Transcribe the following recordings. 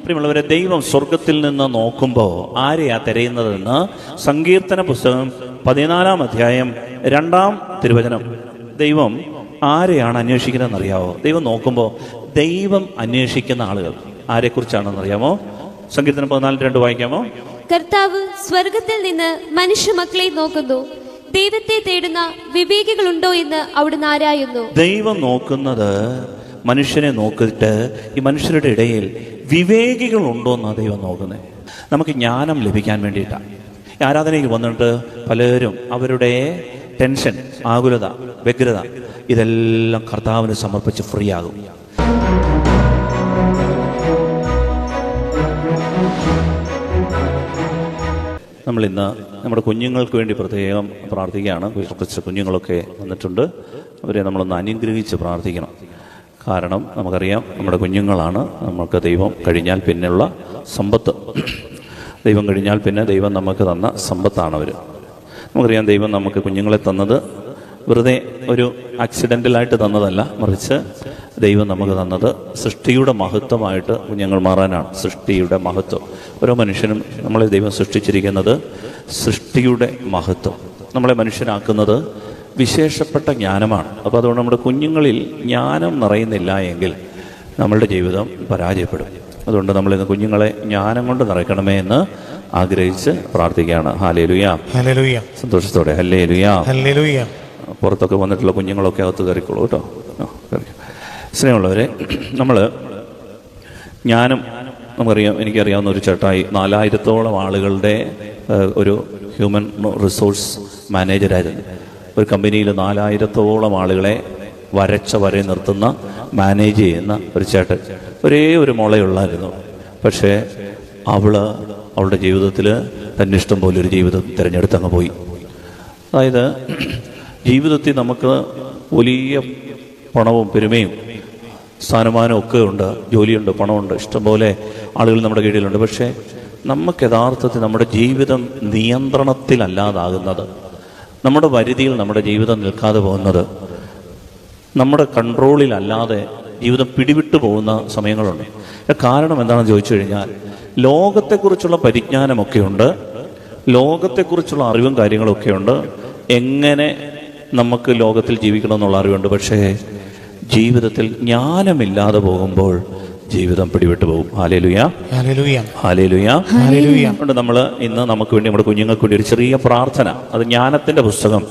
പ്രിയമുള്ളവരെ, ദൈവം സ്വർഗത്തിൽ നിന്ന് നോക്കുമ്പോൾ ആരെയാ തിരയുന്നതെന്ന് സങ്കീർത്തന പുസ്തകം 14-ാം അധ്യായം 2-ാം തിരുവചനം. ദൈവം ആരെയാണ് അന്വേഷിക്കുന്നതെന്ന് അറിയാമോ? ദൈവം നോക്കുമ്പോൾ ദൈവം അന്വേഷിക്കുന്ന ആളുകൾ ആരെക്കുറിച്ചാണെന്ന് അറിയാമോ? സങ്കീർത്തനം 14:2 വായിക്കാമോ? കർത്താവ് സ്വർഗത്തിൽ നിന്ന് മനുഷ്യ മക്കളെ നോക്കുന്നു, ദൈവത്തെ തേടുന്ന വിവേകികളുണ്ടോ എന്ന് അവിടുന്ന് ആരായുന്നു. ദൈവം നോക്കുന്നത് മനുഷ്യനെ നോക്കിയിട്ട് ഈ മനുഷ്യരുടെ ഇടയിൽ വിവേകികളുണ്ടോ എന്നാണ് ദൈവം നോക്കുന്നത്. നമുക്ക് ജ്ഞാനം ലഭിക്കാൻ വേണ്ടിയിട്ടാണ്. ആരാധനയിൽ വന്നിട്ട് പലരും അവരുടെ ടെൻഷൻ, ആകുലത, വ്യഗ്രത ഇതെല്ലാം കർത്താവിന് സമർപ്പിച്ച് ഫ്രീ ആകും. നമ്മളിന്ന് നമ്മുടെ കുഞ്ഞുങ്ങൾക്ക് വേണ്ടി പ്രത്യേകം പ്രാർത്ഥിക്കുകയാണ്. കുറച്ച് കുഞ്ഞുങ്ങളൊക്കെ വന്നിട്ടുണ്ട്. അവരെ നമ്മളൊന്ന് അനുഗ്രഹിച്ച് പ്രാർത്ഥിക്കണം. കാരണം നമുക്കറിയാം, നമ്മുടെ കുഞ്ഞുങ്ങളാണ് നമുക്ക് ദൈവം കഴിഞ്ഞാൽ പിന്നെയുള്ള സമ്പത്ത്. ദൈവം കഴിഞ്ഞാൽ പിന്നെ ദൈവം നമുക്ക് തന്ന സമ്പത്താണ് അവർ. നമുക്കറിയാം, ദൈവം നമുക്ക് കുഞ്ഞുങ്ങളെ തന്നത് വെറുതെ ഒരു ആക്സിഡൻ്റലായിട്ട് തന്നതല്ല, മറിച്ച് ദൈവം നമുക്ക് തന്നത് സൃഷ്ടിയുടെ മഹത്വമായിട്ട് കുഞ്ഞുങ്ങൾ മാറാനാണ്. സൃഷ്ടിയുടെ മഹത്വം. ഓരോ മനുഷ്യനും നമ്മളെ ദൈവം സൃഷ്ടിച്ചിരിക്കുന്നത് സൃഷ്ടിയുടെ മഹത്വം. നമ്മളെ മനുഷ്യനാക്കുന്നത് വിശേഷപ്പെട്ട ജ്ഞാനമാണ്. അപ്പോൾ അതുകൊണ്ട് നമ്മുടെ കുഞ്ഞുങ്ങളിൽ ജ്ഞാനം നിറയുന്നില്ല എങ്കിൽ നമ്മളുടെ ജീവിതം പരാജയപ്പെടും. അതുകൊണ്ട് നമ്മളിന്ന് കുഞ്ഞുങ്ങളെ ജ്ഞാനം കൊണ്ട് നിറയ്ക്കണമേ എന്ന് ആഗ്രഹിച്ച് പ്രാർത്ഥിക്കുകയാണ്. Hallelujah, hallelujah. സന്തോഷത്തോടെ ഹല്ലേലൂയ, ഹല്ലേലൂയ. പുറത്തൊക്കെ വന്നിട്ടുള്ള കുഞ്ഞുങ്ങളൊക്കെ അകത്ത് കയറിക്കോളൂ കേട്ടോ. സ്നേഹമുള്ളവരെ, നമ്മൾ ജ്ഞാനം നമുക്കറിയാം. എനിക്കറിയാവുന്ന ഒരു ചേട്ടായി 4000-ഓളം ആളുകളുടെ ഒരു ഹ്യൂമൻ റിസോഴ്സ് മാനേജരായിരുന്നു. ഒരു കമ്പനിയിൽ 4000-ഓളം ആളുകളെ വര നിർത്തുന്ന മാനേജ് ചെയ്യുന്ന ഒരു ചേട്ടൻ. ഒരേ ഒരു മോളയുള്ളായിരുന്നു. പക്ഷേ അവളുടെ ജീവിതത്തിൽ തന്നെ ഇഷ്ടം പോലെ ഒരു ജീവിതം തിരഞ്ഞെടുത്തങ്ങ് പോയി. അതായത് ജീവിതത്തിൽ നമുക്ക് വലിയ പണവും പെരുമയും സ്ഥാനമാനവും ഒക്കെ ഉണ്ട്, ജോലിയുണ്ട്, പണമുണ്ട്, ഇഷ്ടംപോലെ ആളുകൾ നമ്മുടെ കീഴിലുണ്ട്. പക്ഷേ നമുക്ക് യഥാർത്ഥത്തിൽ നമ്മുടെ ജീവിതം നിയന്ത്രണത്തിലല്ലാതാകുന്നത്, നമ്മുടെ പരിധിയിൽ നമ്മുടെ ജീവിതം നിൽക്കാതെ പോകുന്നത്, നമ്മുടെ കൺട്രോളിലല്ലാതെ ജീവിതം പിടിവിട്ടു പോകുന്ന സമയങ്ങളുണ്ട്. കാരണം എന്താണെന്ന് ചോദിച്ചു കഴിഞ്ഞാൽ, ലോകത്തെക്കുറിച്ചുള്ള പരിജ്ഞാനമൊക്കെയുണ്ട്, ലോകത്തെക്കുറിച്ചുള്ള അറിവും കാര്യങ്ങളൊക്കെയുണ്ട്, എങ്ങനെ നമുക്ക് ലോകത്തിൽ ജീവിക്കണമെന്നുള്ള അറിവുണ്ട്. പക്ഷേ ജീവിതത്തിൽ ജ്ഞാനമില്ലാതെ പോകുമ്പോൾ ജീവിതം പിടിവിട്ടു പോകും. Hallelujah, hallelujah, hallelujah, hallelujah. അതുകൊണ്ട് നമ്മൾ ഇന്ന് നമുക്ക് വേണ്ടി, നമ്മുടെ കുഞ്ഞുങ്ങൾക്ക് വേണ്ടി ഒരു ചെറിയ പ്രാർത്ഥന, അത് ജ്ഞാനത്തിൻ്റെ പുസ്തകം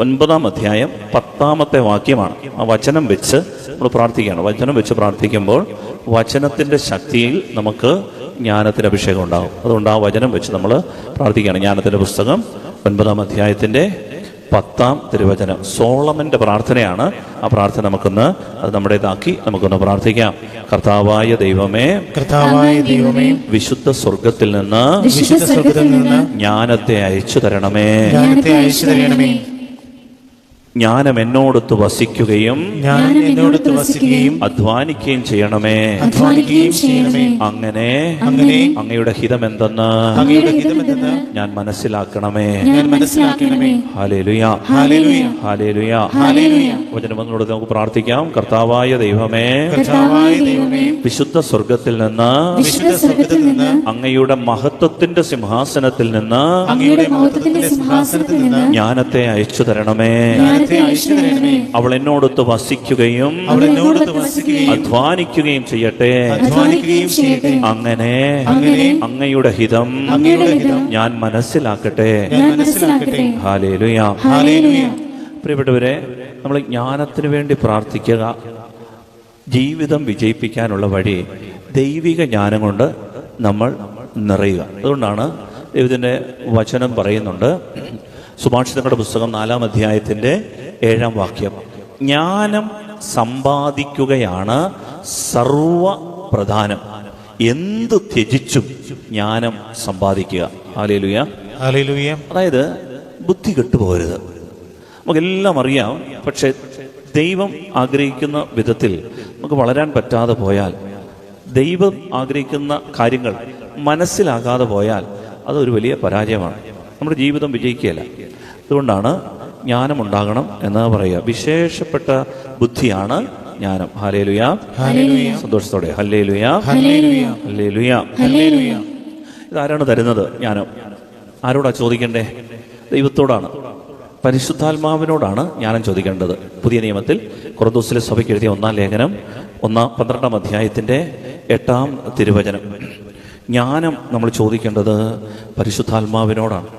9-ാം അധ്യായം 10-ാമത്തെ വാക്യമാണ്. ആ വചനം വെച്ച് നമ്മൾ പ്രാർത്ഥിക്കുകയാണ്. വചനം വെച്ച് പ്രാർത്ഥിക്കുമ്പോൾ വചനത്തിൻ്റെ ശക്തിയിൽ നമുക്ക് ജ്ഞാനത്തിൻ്റെ അഭിഷേകം ഉണ്ടാകും. അതുകൊണ്ട് ആ വചനം വെച്ച് നമ്മൾ പ്രാർത്ഥിക്കുകയാണ്. ജ്ഞാനത്തിൻ്റെ പുസ്തകം 9-ാം അധ്യായത്തിൻ്റെ 10-ാം തിരുവചനം സോളമന്റെ പ്രാർത്ഥനയാണ്. ആ പ്രാർത്ഥന നമുക്കൊന്ന് അത് നമ്മുടേതാക്കി നമുക്കൊന്ന് പ്രാർത്ഥിക്കാം. കർത്താവായ ദൈവമേ, കർത്താവായ ദൈവമേ, വിശുദ്ധ സ്വർഗത്തിൽ നിന്ന് ജ്ഞാനത്തെ അയച്ചു തരണമേ. ജ്ഞാനം എന്നോടൊത്ത് വസിക്കുകയും അധ്വാനിക്കുകയും ചെയ്യണമേ. അങ്ങനെ അങ്ങയുടെ ഹിതമെന്തെന്ന് ഞാൻ മനസ്സിലാക്കണമേ. Hallelujah, hallelujah, hallelujah. വചനങ്ങളോട് നമുക്ക് പ്രാർത്ഥിക്കാം. കർത്താവായ ദൈവമേ, വിശുദ്ധ സ്വർഗത്തിൽ നിന്ന് അങ്ങയുടെ മഹത്വത്തിന്റെ സിംഹാസനത്തിൽ നിന്ന് ജ്ഞാനത്തെ അയച്ചു തരണമേ. അവൾ എന്നോടൊത്ത് വസിക്കുകയും അധ്വാനിക്കുകയും ചെയ്യട്ടെ. അങ്ങനെ അങ്ങയുടെ ഹിതം ഞാൻ മനസ്സിലാക്കട്ടെ. ഹല്ലേലൂയ. പ്രിയപ്പെട്ടവരെ, നമ്മൾ ജ്ഞാനത്തിന് വേണ്ടി പ്രാർത്ഥിക്കുക. ജീവിതം വിജയിപ്പിക്കാനുള്ള വഴി ദൈവിക ജ്ഞാനം കൊണ്ട് നമ്മൾ നിറയുക. അതുകൊണ്ടാണ് ദൈവത്തിൻ്റെ വചനം പറയുന്നുണ്ട്. സുഭാഷിതങ്ങളുടെ പുസ്തകം 4-ാം അധ്യായത്തിൻ്റെ 7-ാം വാക്യം, ജ്ഞാനം സമ്പാദിക്കുകയാണ് സർവപ്രധാനം, എന്തു ത്യജിച്ചും ജ്ഞാനം സമ്പാദിക്കുക. Hallelujah, hallelujah. അതായത് ബുദ്ധി കെട്ടുപോകരുത്. നമുക്കെല്ലാം അറിയാം, പക്ഷെ ദൈവം ആഗ്രഹിക്കുന്ന വിധത്തിൽ നമുക്ക് വളരാൻ പറ്റാതെ പോയാൽ, ദൈവം ആഗ്രഹിക്കുന്ന കാര്യങ്ങൾ മനസ്സിലാകാതെ പോയാൽ അതൊരു വലിയ പരാജയമാണ്. നമ്മുടെ ജീവിതം വിജയിക്കുകയില്ല. അതുകൊണ്ടാണ് ജ്ഞാനമുണ്ടാകണം എന്ന് പറയുക. വിശേഷപ്പെട്ട ബുദ്ധിയാണ് ജ്ഞാനം. ഹല്ലേലൂയ. സന്തോഷത്തോടെ ഹല്ലേലൂയ, ഹല്ലേലൂയ. ഇതാരാണ് തരുന്നത്? ജ്ഞാനം. ആരോടാ ചോദിക്കണ്ടേ? ദൈവത്തോടാണ്, പരിശുദ്ധാത്മാവിനോടാണ് ജ്ഞാനം ചോദിക്കേണ്ടത്. പുതിയ നിയമത്തിൽ കൊറിന്തോസിലെ സഭയ്ക്ക് എഴുതിയ 1-ാം ലേഖനം 12-ാം അധ്യായത്തിൻ്റെ 8-ാം തിരുവചനം. ജ്ഞാനം നമ്മൾ ചോദിക്കേണ്ടത് പരിശുദ്ധാത്മാവിനോടാണ്.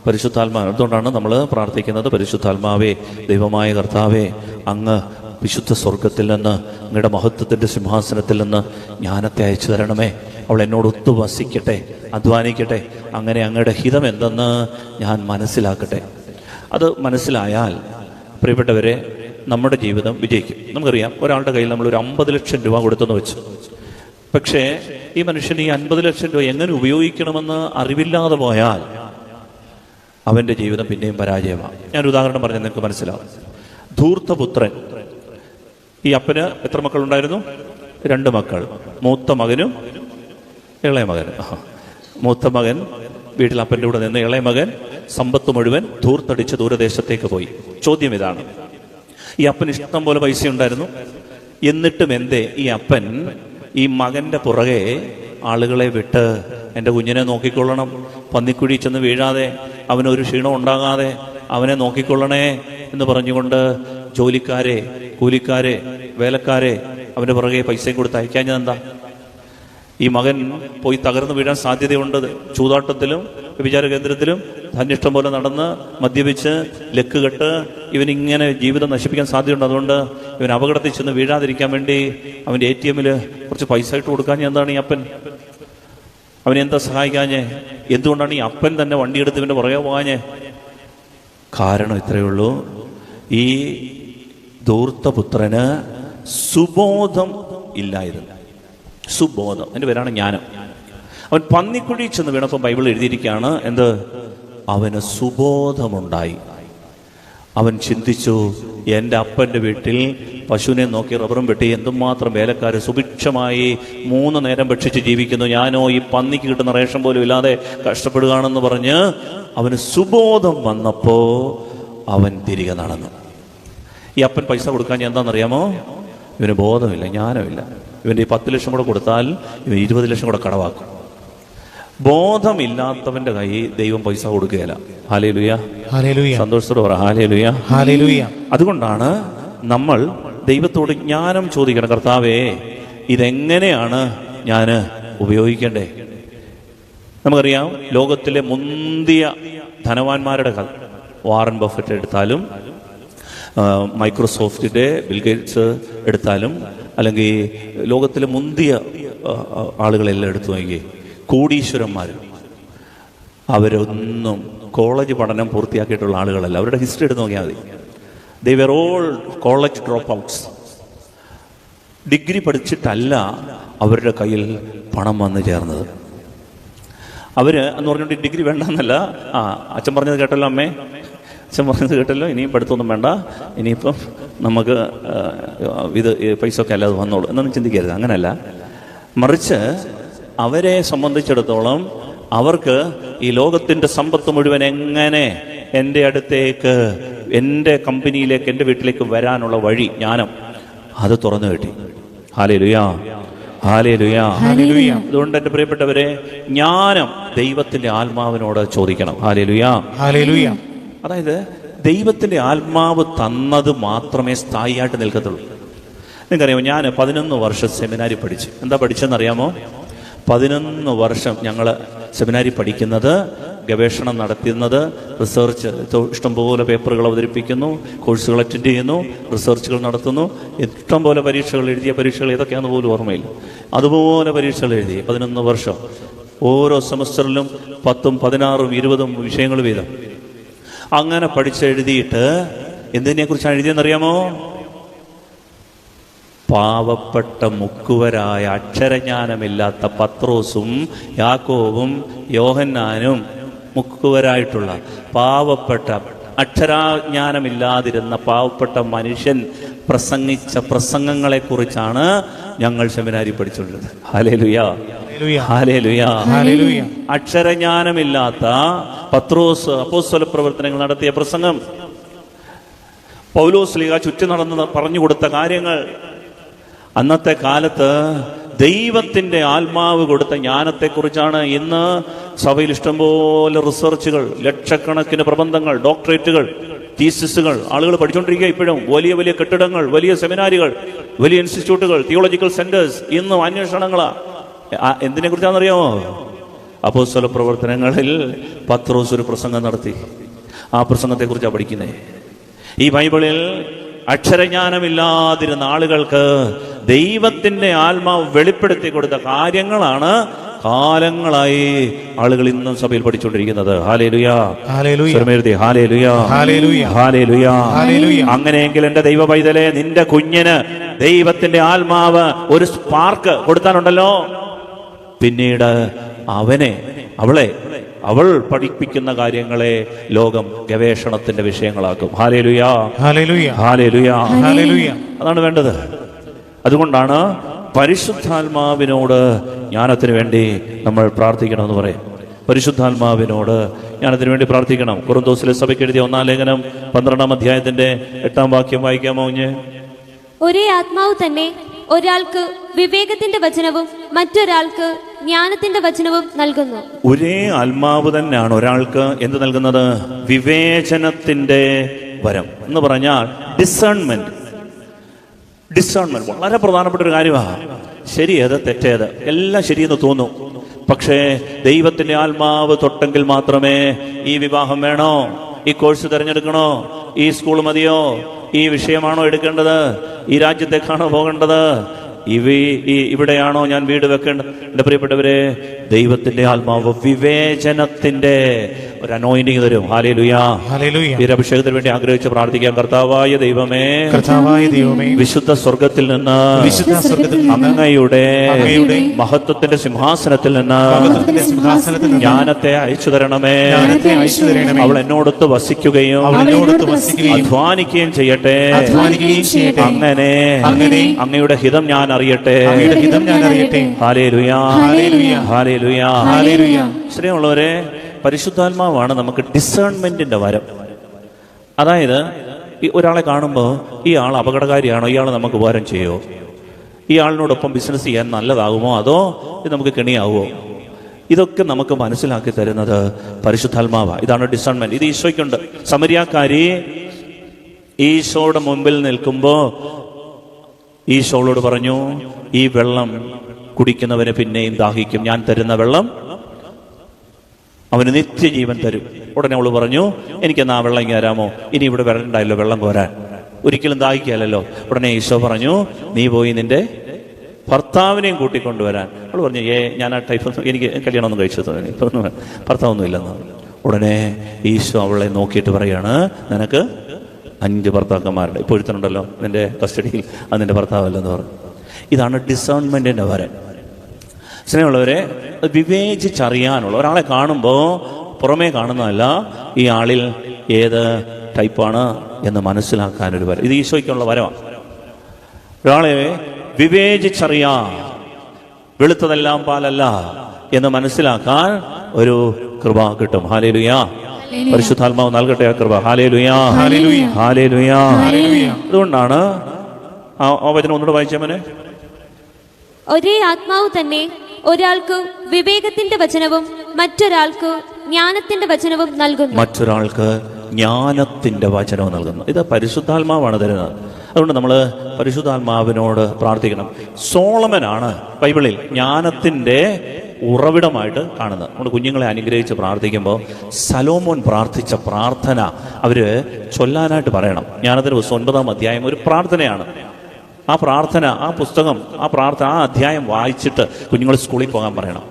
പരിശുദ്ധാത്മാവ്. അതുകൊണ്ടാണ് നമ്മൾ പ്രാർത്ഥിക്കുന്നത്, പരിശുദ്ധാത്മാവേ, ദൈവമായ കർത്താവേ, അങ്ങ് വിശുദ്ധ സ്വർഗത്തിൽ നിന്ന്, അങ്ങയുടെ മഹത്വത്തിൻ്റെ സിംഹാസനത്തിൽ നിന്ന് ജ്ഞാനത്തെ അയച്ചു തരണമേ. അവൾ എന്നോട് ഒത്തു വസിക്കട്ടെ, അധ്വാനിക്കട്ടെ. അങ്ങനെ അങ്ങയുടെ ഹിതം എന്തെന്ന് ഞാൻ മനസ്സിലാക്കട്ടെ. അത് മനസ്സിലായാൽ പ്രിയപ്പെട്ടവരെ, നമ്മുടെ ജീവിതം വിജയിക്കും. നമുക്കറിയാം, ഒരാളുടെ കയ്യിൽ നമ്മൾ ഒരു 50 ലക്ഷം രൂപ കൊടുത്തെന്ന് വെച്ചു. പക്ഷേ ഈ മനുഷ്യൻ ഈ 50 ലക്ഷം രൂപ എങ്ങനെ ഉപയോഗിക്കണമെന്ന് അറിവില്ലാതെ പോയാൽ അവൻ്റെ ജീവിതം പിന്നെയും പരാജയമാണ്. ഞാനൊരു ഉദാഹരണം പറഞ്ഞാൽ നിങ്ങൾക്ക് മനസ്സിലാവും. ധൂർത്തപുത്രൻ. ഈ അപ്പന് എത്ര മക്കളുണ്ടായിരുന്നു? 2 മക്കൾ. മൂത്ത മകനും ഇളയ മകനും. മൂത്ത മകൻ വീട്ടിൽ അപ്പൻ്റെ കൂടെ നിന്ന് ഇളയ മകൻ സമ്പത്ത് മുഴുവൻ ധൂർത്തടിച്ച് ദൂരദേശത്തേക്ക് പോയി. ചോദ്യം ഇതാണ്, ഈ അപ്പന് ഇഷ്ടം പോലെ പൈസ ഉണ്ടായിരുന്നു, എന്നിട്ടും എന്തേ ഈ അപ്പൻ ഈ മകൻ്റെ പുറകെ ആളുകളെ വിട്ട് എൻ്റെ കുഞ്ഞിനെ നോക്കിക്കൊള്ളണം, പന്നിക്കുഴി ചെന്ന് വീഴാതെ, അവനൊരു ക്ഷീണം ഉണ്ടാകാതെ അവനെ നോക്കിക്കൊള്ളണേ എന്ന് പറഞ്ഞുകൊണ്ട് ജോലിക്കാരെ, കൂലിക്കാരെ, വേലക്കാരെ അവൻ്റെ പുറകെ പൈസയും കൊടുത്ത് അയക്കാഞ്ഞത് എന്താ? ഈ മകൻ പോയി തകർന്നു വീഴാൻ സാധ്യതയുണ്ട്. ചൂതാട്ടത്തിലും വ്യഭിചാര കേന്ദ്രത്തിലും തന്നിഷ്ടം പോലെ നടന്ന് മദ്യപിച്ച് ലക്ക് കെട്ട് ഇവനിങ്ങനെ ജീവിതം നശിപ്പിക്കാൻ സാധ്യതയുണ്ട്. അതുകൊണ്ട് ഇവൻ അപകടത്തിൽ ചെന്ന് വീഴാതിരിക്കാൻ വേണ്ടി അവൻ്റെ ATM-ൽ കുറച്ച് പൈസ ഇട്ട് കൊടുക്കാഞ്ഞ എന്താണ് ഈ അപ്പൻ? അവനെന്താ സഹായിക്കാഞ്ഞേ? എന്തുകൊണ്ടാണ് ഈ അപ്പൻ തന്നെ വണ്ടിയെടുത്ത് ഇവൻ്റെ പുറകെ പോകാഞ്ഞേ? കാരണം ഇത്രയേ ഉള്ളൂ, ഈ ധൂർത്തപുത്രന് സുബോധം ഇല്ലായിരുന്നു. സുബോധം, എൻ്റെ പേരാണ് ജ്ഞാനം. അവൻ പന്നിക്കുഴി ചെന്ന് വീണപ്പോൾ ബൈബിൾ എഴുതിയിരിക്കുകയാണ് എന്ത്? അവന് സുബോധമുണ്ടായി. അവൻ ചിന്തിച്ചു, എൻ്റെ അപ്പൻ്റെ വീട്ടിൽ പശുവിനെ നോക്കി റബ്ബറും വെട്ടി എന്തുമാത്രം വേലക്കാർ സുഭിക്ഷമായി 3 നേരം ഭക്ഷിച്ച് ജീവിക്കുന്നു, ഞാനോ ഈ പന്നിക്ക് കിട്ടുന്ന റേഷൻ പോലും ഇല്ലാതെ കഷ്ടപ്പെടുകയാണെന്ന് പറഞ്ഞ് അവന് സുബോധം വന്നപ്പോൾ അവൻ തിരികെ നടന്നു. ഈ അപ്പൻ പൈസ കൊടുക്കാൻ എന്താണെന്നറിയാമോ? ഇവന് ബോധമില്ല, ജ്ഞാനമില്ല. ഇവൻ്റെ ഈ 10 ലക്ഷം കൂടെ കൊടുത്താൽ ഇവൻ 20 ലക്ഷം കൂടെ കടവാക്കും. ബോധമില്ലാത്തവന്റെ കയ്യിൽ ദൈവം പൈസ കൊടുക്കുകയില്ല. ഹല്ലേലൂയ, സന്തോഷത്തോടെ പറ ഹല്ലേലൂയ, ഹല്ലേലൂയ. അതുകൊണ്ടാണ് നമ്മൾ ദൈവത്തോട് ജ്ഞാനം ചോദിക്കണം. കർത്താവേ, ഇതെങ്ങനെയാണ് ഞാൻ ഉപയോഗിക്കേണ്ടേ? നമുക്കറിയാം, ലോകത്തിലെ മുന്തിയ ധനവാന്മാരുടെ കഥ, വാറൻ ബഫറ്റ് എടുത്താലും മൈക്രോസോഫ്റ്റിൻ്റെ ബിൽഗേറ്റ്സ് എടുത്താലും, അല്ലെങ്കിൽ ലോകത്തിലെ മുന്തിയ ആളുകളെല്ലാം എടുത്തു നോക്കി, കോടീശ്വരന്മാർ, അവരൊന്നും കോളേജ് പഠനം പൂർത്തിയാക്കിയിട്ടുള്ള ആളുകളല്ല. അവരുടെ ഹിസ്റ്ററി എടുത്ത് നോക്കിയാൽ മതി. They were all college dropouts. Degree പഠിച്ചിട്ടല്ല അവരുടെ കയ്യിൽ പണം വന്നു ചേർന്നത്. അവർ എന്ന് പറഞ്ഞുകൊണ്ട് ഡിഗ്രി വേണ്ടെന്നല്ല. അച്ഛൻ പറഞ്ഞത് കേട്ടല്ലോ, അമ്മേ, അച്ഛൻ പറഞ്ഞത് കേട്ടല്ലോ, ഇനിയും പഠിത്തമൊന്നും വേണ്ട, ഇനിയിപ്പം നമുക്ക് ഇത് പൈസ ഒക്കെ അല്ലാതെ വന്നോളൂ എന്നൊന്നും ചിന്തിക്കരുത്. അങ്ങനെയല്ല, മറിച്ച് അവരെ സംബന്ധിച്ചിടത്തോളം അവർക്ക് ഈ ലോകത്തിൻ്റെ സമ്പത്ത് മുഴുവൻ എങ്ങനെ എൻ്റെ അടുത്തേക്ക്, എൻ്റെ കമ്പനിയിലേക്ക്, എൻ്റെ വീട്ടിലേക്ക് വരാനുള്ള വഴി, ജ്ഞാനം, അത് തുറന്നു കിട്ടി. Hallelujah, hallelujah, hallelujah. അതുകൊണ്ട് എൻ്റെ പ്രിയപ്പെട്ടവരെ, ജ്ഞാനം ദൈവത്തിൻ്റെ ആത്മാവിനോട് ചോദിക്കണം. Hallelujah, hallelujah. അതായത് ദൈവത്തിൻ്റെ ആത്മാവ് തന്നത് മാത്രമേ സ്ഥായിയായിട്ട് നിൽക്കത്തുള്ളൂ. നിങ്ങൾക്കറിയാമോ, ഞാൻ 11 വർഷം സെമിനാരി പഠിച്ചു. എന്താ പഠിച്ചതെന്നറിയാമോ? 11 വർഷം ഞങ്ങൾ സെമിനാരി പഠിക്കുന്നത്, ഗവേഷണം നടത്തുന്നത്, റിസർച്ച്, ഇഷ്ടംപോലെ പേപ്പറുകൾ അവതരിപ്പിക്കുന്നു, കോഴ്സുകൾ അറ്റൻഡ് ചെയ്യുന്നു, റിസർച്ചുകൾ നടത്തുന്നു, ഇഷ്ടംപോലെ പരീക്ഷകൾ എഴുതിയ പരീക്ഷകൾ ഏതൊക്കെയാണെന്ന് പോലും ഓർമ്മയില്ല. അതുപോലെ പരീക്ഷകൾ എഴുതി 11 വർഷം. ഓരോ സെമസ്റ്ററിലും 10, 16, 20 വിഷയങ്ങൾ വീതം. അങ്ങനെ പഠിച്ചെഴുതിയിട്ട് എന്തിനെക്കുറിച്ചാണ് എഴുതിയെന്നറിയാമോ? പാവപ്പെട്ട മുക്കുവരായ അക്ഷരജ്ഞാനമില്ലാത്ത പത്രോസും യാക്കോബും യോഹന്നാനും, മുക്കുവരായിട്ടുള്ള പാവപ്പെട്ട അക്ഷരാജ്ഞാനമില്ലാതിരുന്ന പാവപ്പെട്ട മനുഷ്യൻ പ്രസംഗിച്ച പ്രസംഗങ്ങളെക്കുറിച്ചാണ് ഞങ്ങൾ സെമിനാരി പഠിച്ചുകൊണ്ടിരുന്നത്. Hallelujah, hallelujah, hallelujah. അക്ഷരജ്ഞാനമില്ലാത്ത പത്രോസ് അപ്പോസ്തല പ്രവർത്തനങ്ങൾ നടത്തിയ പ്രസംഗം, പൗലോസ് ശ്ലീഹ ചുറ്റി നടന്ന് പറഞ്ഞു കൊടുത്ത കാര്യങ്ങൾ, അന്നത്തെ കാലത്ത് ദൈവത്തിന്റെ ആത്മാവ് കൊടുത്ത ജ്ഞാനത്തെക്കുറിച്ചാണ് ഇന്ന് സഭയിൽ ഇഷ്ടംപോലെ റിസർച്ചുകൾ, ലക്ഷക്കണക്കിന് പ്രബന്ധങ്ങൾ, ഡോക്ടറേറ്റുകൾ, തീസിസുകൾ ആളുകൾ പഠിച്ചുകൊണ്ടിരിക്കുക. ഇപ്പോഴും വലിയ വലിയ കെട്ടിടങ്ങൾ, വലിയ സെമിനാരികൾ, വലിയ ഇൻസ്റ്റിറ്റ്യൂട്ടുകൾ, തിയോളജിക്കൽ സെന്റേഴ്സ്, ഇന്നും അന്വേഷണങ്ങളാ. എന്തിനെ കുറിച്ചാണെന്നറിയാമോ? അപ്പോസ്തല പ്രവർത്തനങ്ങളിൽ പത്രോസ് ഒരു പ്രസംഗം നടത്തി. ആ പ്രസംഗത്തെക്കുറിച്ചാണ് പഠിക്കുന്നത്. ഈ ബൈബിളിൽ അക്ഷരജ്ഞാനമില്ലാതിരുന്ന ആളുകൾക്ക് ദൈവത്തിന്റെ ആത്മാവ് വെളിപ്പെടുത്തി കൊടുത്ത കാര്യങ്ങളാണ് കാലങ്ങളായി ആളുകൾ ഇന്നും സഭയിൽ പഠിച്ചുകൊണ്ടിരിക്കുന്നത്. ഹല്ലേലൂയാ, ഹല്ലേലൂയ, ഹല്ലേലൂയ, ഹല്ലേലൂയ. അങ്ങനെയെങ്കിൽ എന്റെ ദൈവ പൈതലേ, നിന്റെ കുഞ്ഞിന് ദൈവത്തിന്റെ ആത്മാവ് ഒരു സ്പാർക്ക് കൊടുത്താനുണ്ടല്ലോ, പിന്നീട് അവൾ പഠിപ്പിക്കുന്ന കാര്യങ്ങളെ ലോകം ഗവേഷണത്തിന്റെ വിഷയങ്ങളാക്കും. ഹല്ലേലൂയാ, ഹല്ലേലൂയ, ഹല്ലേലൂയ, ഹല്ലേലൂയ. അതാണ് വേണ്ടത്. അതുകൊണ്ടാണ് പരിശുദ്ധാത്മാവിനോട് ജ്ഞാനത്തിന് വേണ്ടി നമ്മൾ പ്രാർത്ഥിക്കണമെന്ന് പറയും. പരിശുദ്ധാത്മാവിനോട് ജ്ഞാനത്തിന് വേണ്ടി പ്രാർത്ഥിക്കണം. കൊറിന്തോസിലെ സഭയ്ക്ക് എഴുതിയ 1-ാം ലേഖനം 12-ാം അധ്യായത്തിന്റെ 8-ാം വാക്യം വായിക്കാമോ? ഒരേ ആത്മാവ് തന്നെ ഒരാൾക്ക് വിവേകത്തിന്റെ വചനവും മറ്റൊരാൾക്ക് ജ്ഞാനത്തിന്റെ വചനവും നൽകുന്നു. ഒരേ ആത്മാവ് തന്നെയാണ് ഒരാൾക്ക് എന്ത് നൽകുന്നത്? വിവേചനത്തിന്റെ വരം എന്ന് പറഞ്ഞാൽ ഡിസേൺമെന്റ് വളരെ പ്രധാനപ്പെട്ട ഒരു കാര്യമാണ്. ശരിയേത് തെറ്റേത് എല്ലാം ശരിയെന്ന് തോന്നും. പക്ഷേ ദൈവത്തിന്റെ ആത്മാവ് തൊട്ടെങ്കിൽ മാത്രമേ ഈ വിവാഹം വേണോ, ഈ കോഴ്സ് തിരഞ്ഞെടുക്കണോ, ഈ സ്കൂൾ മതിയോ, ഈ വിഷയമാണോ എടുക്കേണ്ടത്, ഈ രാജ്യത്തേക്കാണോ പോകേണ്ടത്, ഇവിടെയാണോ ഞാൻ വീട് വെക്കേണ്ടത്? എന്റെ പ്രിയപ്പെട്ടവരെ, ദൈവത്തിന്റെ ആത്മാവ് വിവേചനത്തിന്റെ ഒരു അനോയിന്റിങ് തരും. Hallelujah, hallelujah. ഈ അഭിഷേകത്തിന് വേണ്ടി ആഗ്രഹിച്ച് പ്രാർത്ഥിക്കാം. കർത്താവായ ദൈവമേ, വിശുദ്ധ സ്വർഗത്തിൽ നിന്ന് അങ്ങയുടെ മഹത്വത്തിന്റെ സിംഹാസനത്തിൽ നിന്ന് ജ്ഞാനത്തെ അയച്ചു തരണമേ. അവൾ എന്നോടൊത്ത് വസിക്കുകയും അധ്വാനിക്കുകയും ചെയ്യട്ടെ. അങ്ങനെ അങ്ങയുടെ ഹിതം ഞാൻ അറിയട്ടെ. Hallelujah, hallelujah, hallelujah. സ്നേഹമുള്ളവരെ, പരിശുദ്ധാത്മാവാണ് നമുക്ക് ഡിസേൺമെന്റിന്റെ വരം. അതായത് ഈ ഒരാളെ കാണുമ്പോൾ ഈ ആൾ അപകടകാരിയാണോ, ഇയാൾ നമുക്ക് ഉപകാരം ചെയ്യുമോ, ഈ ആളിനോടൊപ്പം ബിസിനസ് ചെയ്യാൻ നല്ലതാകുമോ, അതോ ഇത് നമുക്ക് കെണിയാവുമോ, ഇതൊക്കെ നമുക്ക് മനസ്സിലാക്കി തരുന്നത് പരിശുദ്ധാത്മാവാണ്. ഇതാണ് ഡിസേൺമെന്റ്. ഇത് ഈശോയ്ക്കുണ്ട്. സമരിയാക്കാരി ഈശോയുടെ മുമ്പിൽ നിൽക്കുമ്പോൾ ഈശോയോട് പറഞ്ഞു, ഈ വെള്ളം കുടിക്കുന്നവന് പിന്നെയും ദാഹിക്കും, ഞാൻ തരുന്ന വെള്ളം അവന് നിത്യജീവൻ തരും. ഉടനെ അവള് പറഞ്ഞു, എനിക്കെന്നാ വെള്ളം ഇങ്ങനെ തരാമോ, ഇനി ഇവിടെ വരണ്ടായല്ലോ വെള്ളം കോരാൻ, ഒരിക്കലും ദാഹിക്കുകയല്ലോ. ഉടനെ ഈശോ പറഞ്ഞു, നീ പോയി നിന്റെ ഭർത്താവിനെയും കൂട്ടിക്കൊണ്ടുവരാൻ. അവൾ പറഞ്ഞു, ഞാൻ ആ ടൈപ്പ് എനിക്ക് കല്യാണമൊന്നും കഴിച്ചത് ഇപ്പൊന്നും ഭർത്താവൊന്നും ഇല്ലെന്ന്. ഉടനെ ഈശോ അവളെ നോക്കിയിട്ട് പറയാണ്, നിനക്ക് 5 ഭർത്താക്കന്മാരുടെ ഇപ്പോൾ ഒരുത്തനുണ്ടല്ലോ നിന്റെ കസ്റ്റഡിയിൽ, അത് നിന്റെ ഭർത്താവല്ലെന്ന് പറഞ്ഞു. ഇതാണ് ഡിസേൺമെന്റിന്റെ വരം. സ്നേഹമുള്ളവരെ, വിവേചിച്ചറിയാനുള്ള, ഒരാളെ കാണുമ്പോൾ പുറമേ കാണുന്നതല്ല, ഈ ആളിൽ ഏത് ടൈപ്പാണ് എന്ന് മനസ്സിലാക്കാനൊരു വരം. ഇത് ഈശോയ്ക്കുള്ള വരമാണ്. ഒരാളെ വിവേചിച്ചറിയാൻ, വെളുത്തതെല്ലാം പാലല്ല എന്ന് മനസ്സിലാക്കാൻ ഒരു കൃപ കിട്ടും. ഹല്ലേലൂയ, പരിശുദ്ധാത്മാവ് നൽകട്ടെ ആ കൃപ. Hallelujah, hallelujah. അതുകൊണ്ടാണ് ആ വചനം ഒന്നുകൂടെ വായിച്ചേ. ഒരേ ആത്മാവ് തന്നെ ഒരാൾക്ക് വിവേകത്തിന്റെ വചനവും മറ്റൊരാൾക്ക് ജ്ഞാനത്തിന്റെ വചനവും നൽകുന്നു. മറ്റൊരാൾക്ക് ജ്ഞാനത്തിന്റെ വചനവും നൽകുന്നു. ഇത് പരിശുദ്ധാത്മാവാണ് തരുന്നത്. അതുകൊണ്ട് നമ്മൾ പരിശുദ്ധാത്മാവിനോട് പ്രാർത്ഥിക്കണം. സോളമനാണ് ബൈബിളിൽ ജ്ഞാനത്തിന്റെ ഉറവിടമായിട്ട് കാണുന്നത്. നമ്മുടെ കുഞ്ഞുങ്ങളെ അനുഗ്രഹിച്ച് പ്രാർത്ഥിക്കുമ്പോൾ സലോമോൻ പ്രാർത്ഥിച്ച പ്രാർത്ഥന അവര് ചൊല്ലാനായിട്ട് പറയണം. ജ്ഞാനത്തിന്റെ പുസ്തകം 9-ാം അധ്യായം ഒരു പ്രാർത്ഥനയാണ്. ആ പ്രാർത്ഥന, ആ പുസ്തകം, ആ അധ്യായം വായിച്ചിട്ട് കുഞ്ഞുങ്ങൾ സ്കൂളിൽ പോകാൻ പറയണം.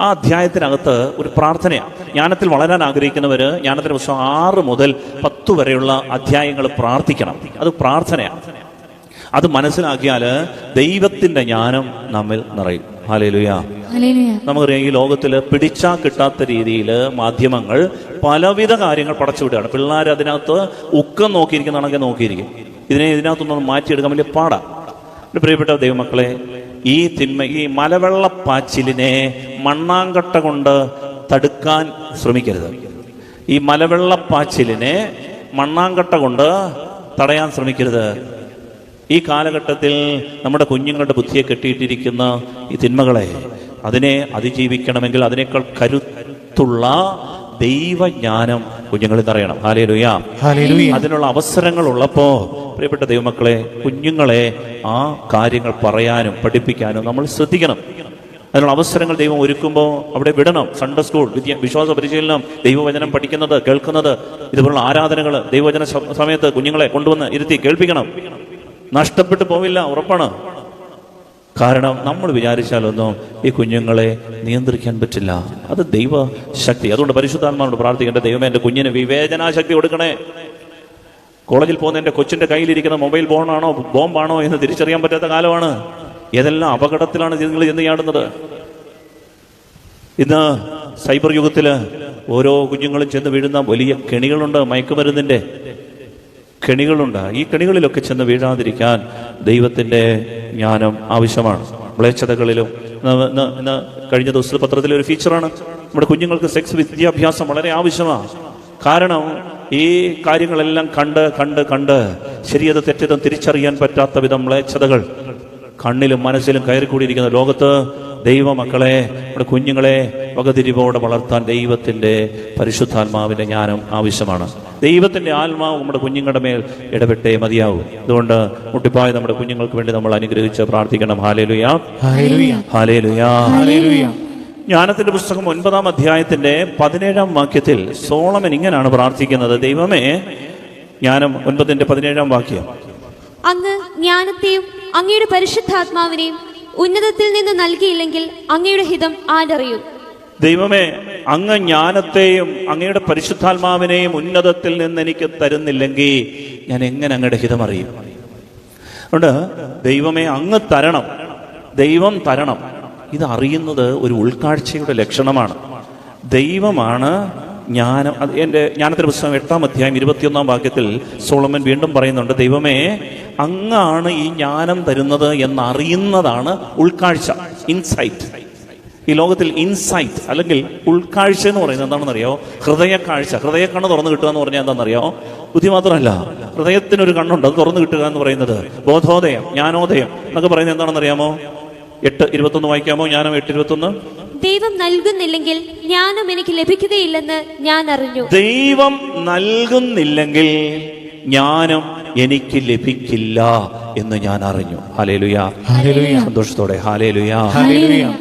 ആ അധ്യായത്തിനകത്ത് ഒരു പ്രാർത്ഥനയാണ്. ജ്ഞാനത്തിൽ വളരാൻ ആഗ്രഹിക്കുന്നവർ ജ്ഞാനത്തിന്റെ പുസ്തകം 6 മുതൽ 10 വരെയുള്ള അധ്യായങ്ങൾ പ്രാർത്ഥിക്കണം. അത് പ്രാർത്ഥനയാണ്. അത് മനസ്സിലാക്കിയാൽ ദൈവത്തിന്റെ ജ്ഞാനം നമ്മിൽ നിറയും. ഹല്ലേലൂയ. നമുക്കറിയാം, ഈ ലോകത്തിൽ പിടിച്ചാൽ കിട്ടാത്ത രീതിയിൽ മാധ്യമങ്ങൾ പലവിധ കാര്യങ്ങൾ പടച്ചുവിടുകയാണ്. പിള്ളേർ അതിനകത്ത് ഉക്കം നോക്കിയിരിക്കുന്നതാണെങ്കിൽ നോക്കിയിരിക്കും. ഇതിനകത്തൊന്നും മാറ്റിയെടുക്കാൻ വലിയ പാടാ. പ്രിയപ്പെട്ട ദൈവമക്കളെ, ഈ മലവെള്ളപ്പാച്ചിലിനെ മണ്ണാങ്കട്ട കൊണ്ട് തടുക്കാൻ ശ്രമിക്കരുത്. ഈ മലവെള്ളപ്പാച്ചിലിനെ മണ്ണാങ്കട്ട കൊണ്ട് തടയാൻ ശ്രമിക്കരുത്. ഈ കാലഘട്ടത്തിൽ നമ്മുടെ കുഞ്ഞുങ്ങളുടെ ബുദ്ധിയെ കെട്ടിയിട്ടിരിക്കുന്ന ഈ തിന്മകളെ, അതിനെ അതിജീവിക്കണമെങ്കിൽ അതിനേക്കാൾ കരുത്തുള്ള ദൈവജ്ഞാനം കുഞ്ഞുങ്ങളിൽ നിറയണം. ഹല്ലേലൂയ. അതിനുള്ള അവസരങ്ങൾ ഉള്ളപ്പോ പ്രിയപ്പെട്ട ദൈവമക്കളെ, കുഞ്ഞുങ്ങളെ ആ കാര്യങ്ങൾ പറയാനും പഠിപ്പിക്കാനും നമ്മൾ ശ്രദ്ധിക്കണം. അതിനുള്ള അവസരങ്ങൾ ദൈവം ഒരുക്കുമ്പോൾ അവിടെ വിടണം. സൺഡേ സ്കൂൾ, വിശ്വാസ പരിശീലനം, ദൈവവചനം പഠിക്കുന്നത്, കേൾക്കുന്നത്, ഇതുപോലുള്ള ആരാധനകൾ ദൈവവചന സമയത്ത് കുഞ്ഞുങ്ങളെ കൊണ്ടുവന്ന് ഇരുത്തി കേൾപ്പിക്കണം. നഷ്ടപ്പെട്ടു പോവില്ല, ഉറപ്പാണ്. കാരണം നമ്മൾ വിചാരിച്ചാലൊന്നും ഈ കുഞ്ഞുങ്ങളെ നിയന്ത്രിക്കാൻ പറ്റില്ല. അത് ദൈവശക്തി. അതുകൊണ്ട് പരിശുദ്ധാത്മാവിനോട് പ്രാർത്ഥിക്കേണ്ട, ദൈവമേ എൻ്റെ കുഞ്ഞിന് വിവേചനാശക്തി കൊടുക്കണേ. കോളേജിൽ പോകുന്ന എൻ്റെ കൊച്ചിൻ്റെ കയ്യിലിരിക്കുന്ന മൊബൈൽ ഫോണാണോ ബോംബാണോ എന്ന് തിരിച്ചറിയാൻ പറ്റാത്ത കാലമാണ്. ഏതെല്ലാം അപകടത്തിലാണ് നിങ്ങൾ ചെന്ന് ചാടുന്നത്. ഇന്ന് സൈബർ യുഗത്തില് ഓരോ കുഞ്ഞുങ്ങളും ചെന്ന് വീഴുന്ന വലിയ കെണികളുണ്ട്, മയക്കുമരുന്നിന്റെ കെണികളുണ്ട്. ഈ കെണികളിലൊക്കെ ചെന്ന് വീഴാതിരിക്കാൻ ദൈവത്തിന്റെ ജ്ഞാനം ആവശ്യമാണ്. മ്ലേച്ഛതകളിലും ഇന്ന് കഴിഞ്ഞ ദിവസത്തെ പത്രത്തിലെ ഒരു ഫീച്ചറാണ്, നമ്മുടെ കുഞ്ഞുങ്ങൾക്ക് സെക്സ് വിദ്യാഭ്യാസം വളരെ ആവശ്യമാണ്. കാരണം ഈ കാര്യങ്ങളെല്ലാം കണ്ട് കണ്ട് കണ്ട് ശരിയത് തെറ്റതും തിരിച്ചറിയാൻ പറ്റാത്ത വിധം മ്ലേച്ഛതകൾ കണ്ണിലും മനസ്സിലും കയറിക്കൂടിയിരിക്കുന്ന ലോകത്ത് ദൈവമക്കളെ, നമ്മുടെ കുഞ്ഞുങ്ങളെ വകതിരിവോടെ വളർത്താൻ ദൈവത്തിന്റെ പരിശുദ്ധാത്മാവിന്റെ ജ്ഞാനം ആവശ്യമാണ്. ദൈവത്തിന്റെ ആത്മാവ് നമ്മുടെ കുഞ്ഞുങ്ങളുടെ മേൽ ഇടപെട്ടേ മതിയാവും. അതുകൊണ്ട് മുട്ടിപ്പായി നമ്മുടെ കുഞ്ഞുങ്ങൾക്ക് വേണ്ടി നമ്മൾ അനുഗ്രഹിച്ച് പ്രാർത്ഥിക്കണം. Hallelujah, hallelujah, hallelujah. ജ്ഞാനത്തിന്റെ പുസ്തകം 9-ാം അധ്യായത്തിന്റെ 17-ാം വാക്യത്തിൽ സോളമൻ ഇങ്ങനെയാണ് പ്രാർത്ഥിക്കുന്നത്. ദൈവമേ, ജ്ഞാനം 9:17 വാക്യം, അങ്ങ് ജ്ഞാനത്തെയും അങ്ങയുടെ പരിശുദ്ധാത്മാവിനെയും ഉന്നതത്തിൽ നിന്ന് നൽകിയില്ലെങ്കിൽ അങ്ങയുടെ ഹിതം ആരറിയൂ? ദൈവമേ, അങ്ങ് ജ്ഞാനത്തെയും അങ്ങയുടെ പരിശുദ്ധാത്മാവിനെയും ഉന്നതത്തിൽ നിന്ന് എനിക്ക് തരുന്നില്ലെങ്കിൽ ഞാൻ എങ്ങനെ അങ്ങയുടെ ഹിതം അറിയും? അതുകൊണ്ട് ദൈവമേ, അങ്ങ് തരണം, ദൈവം തരണം. ഇത് അറിയുന്നത് ഒരു ഉൾക്കാഴ്ചയുടെ ലക്ഷണമാണ്. ദൈവമാണ് ജ്ഞാനം. എൻ്റെ ജ്ഞാനത്തിന്റെ പുസ്തകം 8-ാം അധ്യായം 21-ാം വാക്യത്തിൽ സോളമൻ വീണ്ടും പറയുന്നുണ്ട്, ദൈവമേ, അങ്ങാണ് ഈ ജ്ഞാനം തരുന്നത് എന്നറിയുന്നതാണ് ഉൾക്കാഴ്ച, ഇൻസൈറ്റ്. ഈ ലോകത്തിൽ ഇൻസൈറ്റ് അല്ലെങ്കിൽ ഉൾക്കാഴ്ച എന്ന് പറയുന്നത് എന്താണെന്നറിയോ? ഹൃദയക്കാഴ്ച. ഹൃദയക്കണ്ണ് തുറന്നു കിട്ടുക എന്ന് പറഞ്ഞാൽ എന്താണെന്നറിയോ? ബുദ്ധി മാത്രമല്ല, ഹൃദയത്തിനൊരു കണ്ണുണ്ട്, അത് തുറന്നു കിട്ടുക എന്ന് പറയുന്നത്. ബോധോദയം, ജ്ഞാനോദയം എന്നൊക്കെ പറയുന്നത് എന്താണെന്നറിയാമോ? 8:21 വായിക്കാമോ? ജ്ഞാനം 8:21. ദൈവം നൽകുന്നില്ലെങ്കിൽ ജ്ഞാനം എനിക്ക് ലഭിക്കുകയില്ലെന്ന് ഞാൻ അറിഞ്ഞു. ദൈവം നൽകുന്നില്ലെങ്കിൽ ജ്ഞാനം എനിക്ക് ലഭിക്കില്ല എന്ന് ഞാൻ അറിഞ്ഞു. ഹല്ലേലൂയ, സന്തോഷത്തോടെ ഹല്ലേലൂയ.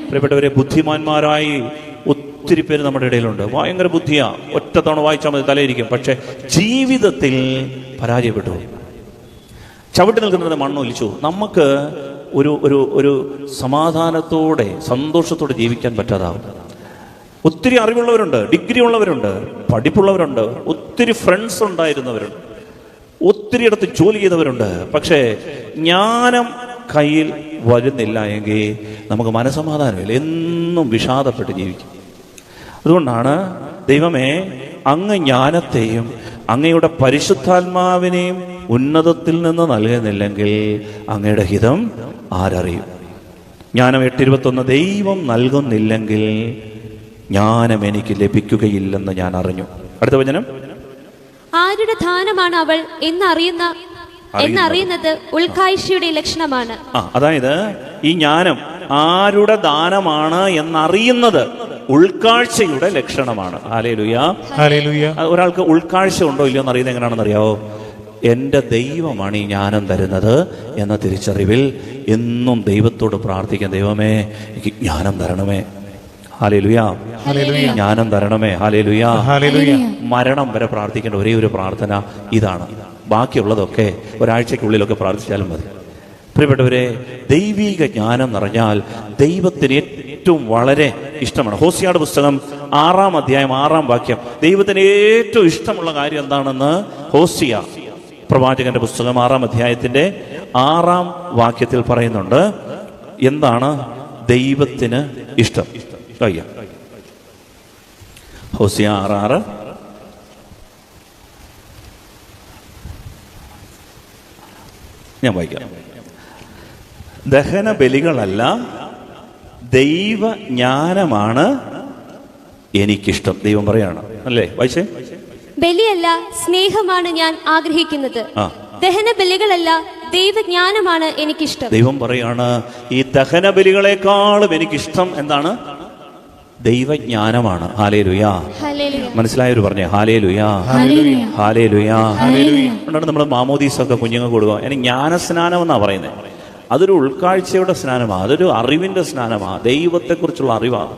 പ്രിയപ്പെട്ടവരെ, ബുദ്ധിമാന്മാരായി ഒത്തിരി പേര് നമ്മുടെ ഇടയിലുണ്ട്. ഭയങ്കര ബുദ്ധിയാ, ഒറ്റ തവണ വായിച്ചാൽ മതി തലയിരിക്കും. പക്ഷെ ജീവിതത്തിൽ പരാജയപ്പെട്ടു, ചവിട്ടി നിൽക്കുന്നത് മണ്ണൊലിച്ചു. നമുക്ക് ഒരു ഒരു ഒരു സമാധാനത്തോടെ സന്തോഷത്തോടെ ജീവിക്കാൻ പറ്റാതാവും. ഒത്തിരി അറിവുള്ളവരുണ്ട്, ഡിഗ്രി ഉള്ളവരുണ്ട്, പഠിപ്പുള്ളവരുണ്ട്, ഒത്തിരി ഫ്രണ്ട്സ് ഉണ്ടായിരുന്നവരുണ്ട്, ഒത്തിരി ഇടത്ത് ജോലി ചെയ്തവരുണ്ട്. പക്ഷേ ജ്ഞാനം കയ്യിൽ വരുന്നില്ല എങ്കിൽ നമുക്ക് മനസമാധാനമില്ല, എന്നും വിഷാദപ്പെട്ട് ജീവിക്കും. അതുകൊണ്ടാണ് ദൈവമേ, അങ്ങ് ജ്ഞാനത്തെയും അങ്ങയുടെ പരിശുദ്ധാത്മാവിനെയും ഉന്നതത്തിൽ നിന്ന് നൽകുന്നില്ലെങ്കിൽ അങ്ങയുടെ ഹിതം ആരറിയും? ജ്ഞാനം 8:21, ദൈവം നൽകുന്നില്ലെങ്കിൽ ജ്ഞാനം എനിക്ക് ലഭിക്കുകയില്ലെന്ന് ഞാൻ അറിഞ്ഞു. അടുത്ത വചനം, ആരുടെ ദാനമാണ് അവൾ എന്നറിയുന്നത് ഉൾക്കാഴ്ചയുടെ ലക്ഷണമാണ്. അതായത് ഈ ജ്ഞാനം ആരുടെ ദാനമാണ് എന്നറിയുന്നത് ഉൾക്കാഴ്ചയുടെ ലക്ഷണമാണ്. Hallelujah, hallelujah. ഒരാൾക്ക് ഉൾക്കാഴ്ച ഉണ്ടോ ഇല്ലയോ എന്ന് അറിയുന്നത് എങ്ങനെയാണെന്ന് അറിയാവോ? എൻ്റെ ദൈവമാണ് ഈ ജ്ഞാനം തരുന്നത് എന്ന തിരിച്ചറിവിൽ എന്നും ദൈവത്തോട് പ്രാർത്ഥിക്കാൻ, ദൈവമേ എനിക്ക് ജ്ഞാനം തരണമേ, ഹല്ലേലൂയ, ജ്ഞാനം തരണമേ, ഹല്ലേലൂയ. മരണം വരെ പ്രാർത്ഥിക്കേണ്ട ഒരേ ഒരു പ്രാർത്ഥന ഇതാണ്. ബാക്കിയുള്ളതൊക്കെ ഒരാഴ്ചക്കുള്ളിലൊക്കെ പ്രാർത്ഥിച്ചാലും മതി. പ്രിയപ്പെട്ടവരെ, ദൈവിക ജ്ഞാനം നിറഞ്ഞാൽ ദൈവത്തിന് ഏറ്റവും വളരെ ഇഷ്ടമാണ്. ഹോസിയയുടെ പുസ്തകം 6-ാം അധ്യായം 6-ാം വാക്യം, ദൈവത്തിന് ഏറ്റവും ഇഷ്ടമുള്ള കാര്യം എന്താണെന്ന് ഹോസിയ പ്രവാചകന്റെ പുസ്തകം 6-ാം അധ്യായത്തിന്റെ 6-ാം വാക്യത്തിൽ പറയുന്നുണ്ട്. എന്താണ് ദൈവത്തിന് ഇഷ്ടം? ഹോസിയ 6:6. ഞാൻ വായിക്കാം. ദഹന ബലികളല്ല, ദൈവജ്ഞാനമാണ് എനിക്കിഷ്ടം. ദൈവം പറയാണ്, അല്ലേ? വായിച്ചേ. ബലിയല്ല, സ്നേഹമാണ് ഞാൻ ആഗ്രഹിക്കുന്നത്. ദഹന ബലികളല്ല, ദൈവജ്ഞാനമാണ് എനിക്കിഷ്ടം. ദൈവം പറയാണ്, ഈ ദഹന ബലികളെക്കാളും എനിക്കിഷ്ടം എന്താണ്? ദൈവജ്ഞാനമാണ്. ഹാലേലുയാ. ഹല്ലേലൂയ. മനസ്സിലായവർ പറഞ്ഞേ ഹാലേലുയാ, ഹല്ലേലൂയ. ഹാലേലുയാ. അതുകൊണ്ടാണ് നമ്മൾ മാമോദീസൊക്കെ കുഞ്ഞുങ്ങൾക്ക് കൊടുക്കുക. ഇനി ജ്ഞാനസ്നാനം എന്നാണ് പറയുന്നത്. അതൊരു ഉൾക്കാഴ്ചയുടെ സ്നാനമാണ്, അതൊരു അറിവിൻ്റെ സ്നാനമാണ്, ദൈവത്തെക്കുറിച്ചുള്ള അറിവാണ്.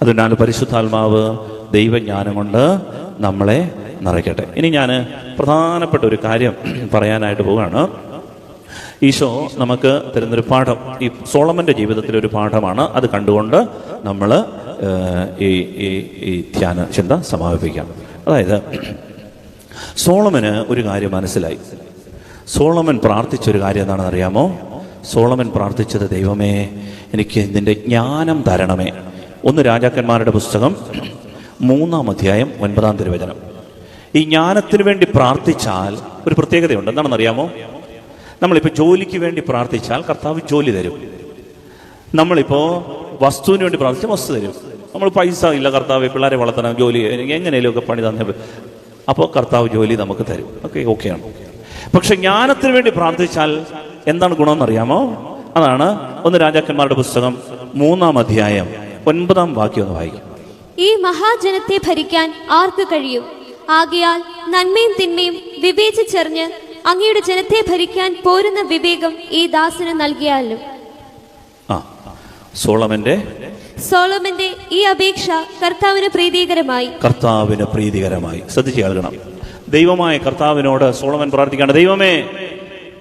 അതുകൊണ്ടാണ് പരിശുദ്ധാത്മാവ് ദൈവജ്ഞാനം കൊണ്ട് നമ്മളെ നിറയ്ക്കട്ടെ. ഇനി ഞാൻ പ്രധാനപ്പെട്ട ഒരു കാര്യം പറയാനായിട്ട് പോവുകയാണ്. ഈശോ നമുക്ക് തരുന്നൊരു പാഠം ഈ സോളമൻ്റെ ജീവിതത്തിലൊരു പാഠമാണ്. അത് കണ്ടുകൊണ്ട് നമ്മൾ ഈ ധ്യാന ചിന്ത സമാപിപ്പിക്കാം. അതായത് സോളമന് ഒരു കാര്യം മനസ്സിലായി. സോളമൻ പ്രാർത്ഥിച്ചൊരു കാര്യം എന്താണെന്ന് അറിയാമോ? സോളമൻ പ്രാർത്ഥിച്ചത്, ദൈവമേ എനിക്ക് നിന്റെ ജ്ഞാനം തരണമേ. 1 രാജാക്കന്മാരുടെ പുസ്തകം 3-ാം അധ്യായം 9-ാം തിരുവചനം. ഈ ജ്ഞാനത്തിന് വേണ്ടി പ്രാർത്ഥിച്ചാൽ ഒരു പ്രത്യേകതയുണ്ട്. എന്താണെന്ന് അറിയാമോ? നമ്മളിപ്പോൾ ജോലിക്ക് വേണ്ടി പ്രാർത്ഥിച്ചാൽ കർത്താവ് ജോലി തരും. നമ്മളിപ്പോൾ വസ്തുവിന് വേണ്ടി പ്രാർത്ഥിച്ചാൽ വസ്തു തരും. നമ്മൾ പൈസ ഇല്ല കർത്താവ് പിള്ളേരെ വളർത്തണം, ജോലി എങ്ങനെയൊക്കെ പണി തന്നെ, അപ്പോൾ കർത്താവ് ജോലി നമുക്ക് തരും. ഓക്കെയാണ്. പക്ഷെ ജ്ഞാനത്തിന് വേണ്ടി പ്രാർത്ഥിച്ചാൽ എന്താണ് ഗുണമെന്നറിയാമോ? അതാണ് 1 രാജാക്കന്മാരുടെ പുസ്തകം 3-ാം അധ്യായം 9-ാം വാക്യം ഒന്ന് വായിക്കും. ഈ മഹാജനത്തെ ഭരിക്കാൻ ആർക്ക് കഴിയും? ആകയാൽ നന്മയും തിന്മയും വിവേചിച്ചറിഞ്ഞ് അങ്ങയുടെ ജനത്തെ ഭരിക്കാൻ പോരുന്ന വിവേകം ഈ ദാസന് നൽകിയാലും. സോളമന്റെ ഈ അപേക്ഷ കർത്താവിന് പ്രീതികരമായി. ശ്രദ്ധിച്ചു കേൾക്കണം. ദൈവമായ കർത്താവിനോട് സോളമൻ പ്രാർത്ഥിക്കുകയാണ്, ദൈവമേ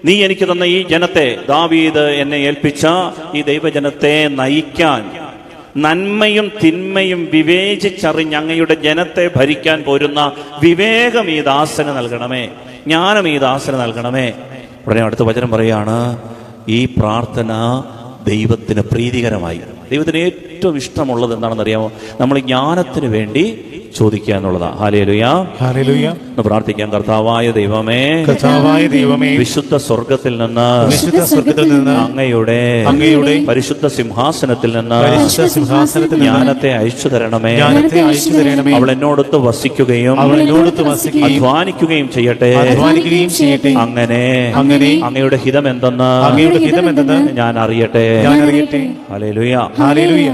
നീ എനിക്ക് തന്ന ഈ ജനത്തെ, ദാവീദ് എന്നെ ഏൽപ്പിച്ച ഈ ദൈവജനത്തെ നയിക്കാൻ നന്മയും തിന്മയും വിവേചിച്ചറിഞ്ഞ് അങ്ങയുടെ ജനത്തെ ഭരിക്കാൻ പോരുന്ന വിവേകം ഈ ദാസന് നൽകണമേ, ജ്ഞാനം ഈ ദാസന് നൽകണമേ. ഉടനെ അടുത്ത വചനം പറയാണ്, ഈ പ്രാർത്ഥന ദൈവത്തിന് പ്രീതികരമായി. ദൈവത്തിന് ഏറ്റവും ഇഷ്ടമുള്ളത് എന്താണെന്ന് അറിയാമോ? നമ്മൾ ജ്ഞാനത്തിന് വേണ്ടി ചോദിക്കുക എന്നുള്ളതാ. Hallelujah, hallelujah. പ്രാർത്ഥിക്കാം. കർത്താവായ ദൈവമേ, വിശുദ്ധ സ്വർഗത്തിൽ നിന്ന് അങ്ങയുടെ പരിശുദ്ധ സിംഹാസനത്തിൽ നിന്ന് ജ്ഞാനത്തെ അയച്ചു തരണമേ. അവൾ എന്നോടൊത്ത് വസിക്കുകയും അധ്വാനിക്കുകയും ചെയ്യട്ടെ. അങ്ങനെ അങ്ങയുടെ ഹിതം എന്തെന്ന് ഞാൻ അറിയട്ടെ. Hallelujah, hallelujah.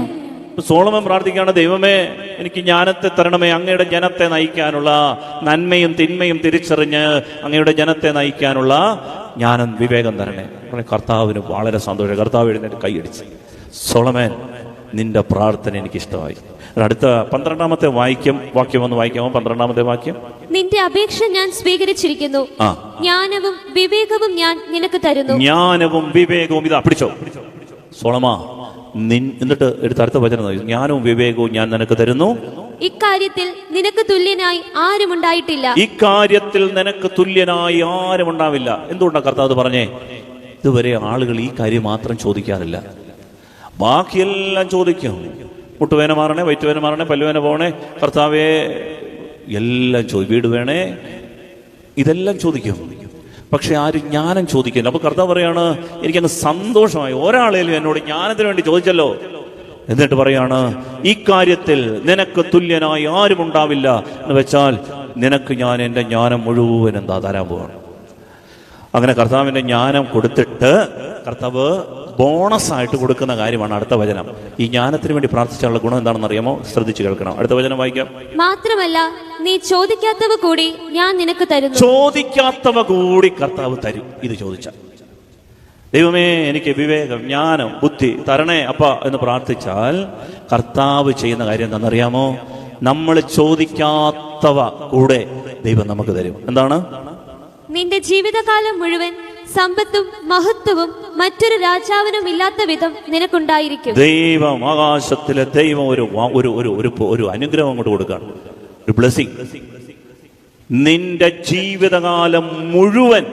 സോളമൻ പ്രാർത്ഥിക്കുകയാണ്, ദൈവമേ എനിക്ക് ജ്ഞാനത്തെ തരണമേ, അങ്ങയുടെ ജനത്തെ നയിക്കാനുള്ള നന്മയും തിന്മയും തിരിച്ചറിഞ്ഞ് അങ്ങയുടെ ജനത്തെ നയിക്കാനുള്ള ജ്ഞാനം വിവേകം തരണേ. കർത്താവിന് വളരെ സന്തോഷം. കർത്താവ് എഴുന്നേറ്റ് കൈയടിച്ച്, സോളമൻ നിന്റെ പ്രാർത്ഥന എനിക്ക് ഇഷ്ടമായി. അടുത്ത 12-ാമത്തെ വാക്യം ഒന്ന് വായിക്കാമോ? 12-ാമത്തെ വാക്യം. നിന്റെ അപേക്ഷ ഞാൻ സ്വീകരിച്ചിരിക്കുന്നു, ജ്ഞാനവും വിവേകവും ഞാൻ നിനക്ക് തരുന്നു. ജ്ഞാനവും വിവേകവും ഇതാ പിടിച്ചോ സോളമാ. എന്നിട്ട് എടുത്ത അടുത്ത വചനം, ജ്ഞാനവും വിവേകവും ഞാൻ നിനക്ക് തരുന്നു. ഇക്കാര്യത്തിൽ നിനക്ക് തുല്യനായി ആരും ഉണ്ടായിട്ടില്ല. ഇക്കാര്യത്തിൽ നിനക്ക് തുല്യനായി ആരും ഉണ്ടാവില്ല. എന്തുകൊണ്ടാണ് കർത്താവ് പറഞ്ഞേ? ഇതുവരെ ആളുകൾ ഈ കാര്യം മാത്രം ചോദിക്കാറില്ല, ബാക്കിയെല്ലാം ചോദിക്കും. മുട്ടുവേന മാറണേ, വയറ്റുവേന മാറണേ, പല്ലുവേന പോകണേ, കർത്താവേ എല്ലാം വീട് വേണേ, ഇതെല്ലാം ചോദിക്കും. പക്ഷെ ആരും ജ്ഞാനം ചോദിക്കില്ല. അപ്പൊ കർത്താവ് പറയാണ്, എനിക്കങ്ങ് സന്തോഷമായി, ഒരാളേലും എന്നോട് ജ്ഞാനത്തിന് വേണ്ടി ചോദിച്ചല്ലോ. എന്നിട്ട് പറയാണ്, ഈ കാര്യത്തിൽ നിനക്ക് തുല്യനായി ആരും ഉണ്ടാവില്ല എന്ന് വെച്ചാൽ നിനക്ക് ഞാൻ എൻ്റെ ജ്ഞാനം മുഴുവൻ എന്താ തരാൻ പോവാണ്. അങ്ങനെ കർത്താവിൻ്റെ ജ്ഞാനം കൊടുത്തിട്ട് കർത്താവ് ബോണസ് ആയിട്ട് കൊടുക്കുന്ന കാര്യമാണ് അടുത്ത വചനം. ഈ ജ്ഞാനത്തിന് വേണ്ടി പ്രാർത്ഥിച്ചാലുള്ള ഗുണം എന്താണെന്ന് അറിയാമോ? ശ്രദ്ധിച്ചു കേൾക്കണം. അടുത്ത വചനം വായിക്കാം. മാത്രമല്ല നീ ചോദിക്കാത്തവ കൂടി ഞാൻ നിനക്ക് തരുന്നു. ചോദിക്കാത്തവ കൂടി കർത്താവ് തരും. ഇത് ചോദിച്ചാൽ, ദൈവമേ എനിക്ക് വിവേകം, ജ്ഞാനം, ബുദ്ധി തരണേ അപ്പ എന്ന് പ്രാർത്ഥിച്ചാൽ കർത്താവ് ചെയ്യുന്ന കാര്യം എന്താണെന്നറിയാമോ? നമ്മൾ ചോദിക്കാത്തവ കൂടെ ദൈവം നമുക്ക് തരും. എന്താണ്? നിന്റെ ജീവിതകാലം മുഴുവൻ സമ്പത്തും മഹത്വവും മറ്റൊരു രാജാവിനും ഇല്ലാത്ത വിധം നിനക്കുണ്ടായിരിക്കും. ദൈവം, ആകാശത്തിലെ ദൈവം ഒരു അനുഗ്രഹം അങ്ങോട്ട് കൊടുക്കുകയാണ്, ഒരു ബ്ലെസ്സിങ്. നിന്റെ ജീവിതകാലം മുഴുവൻ,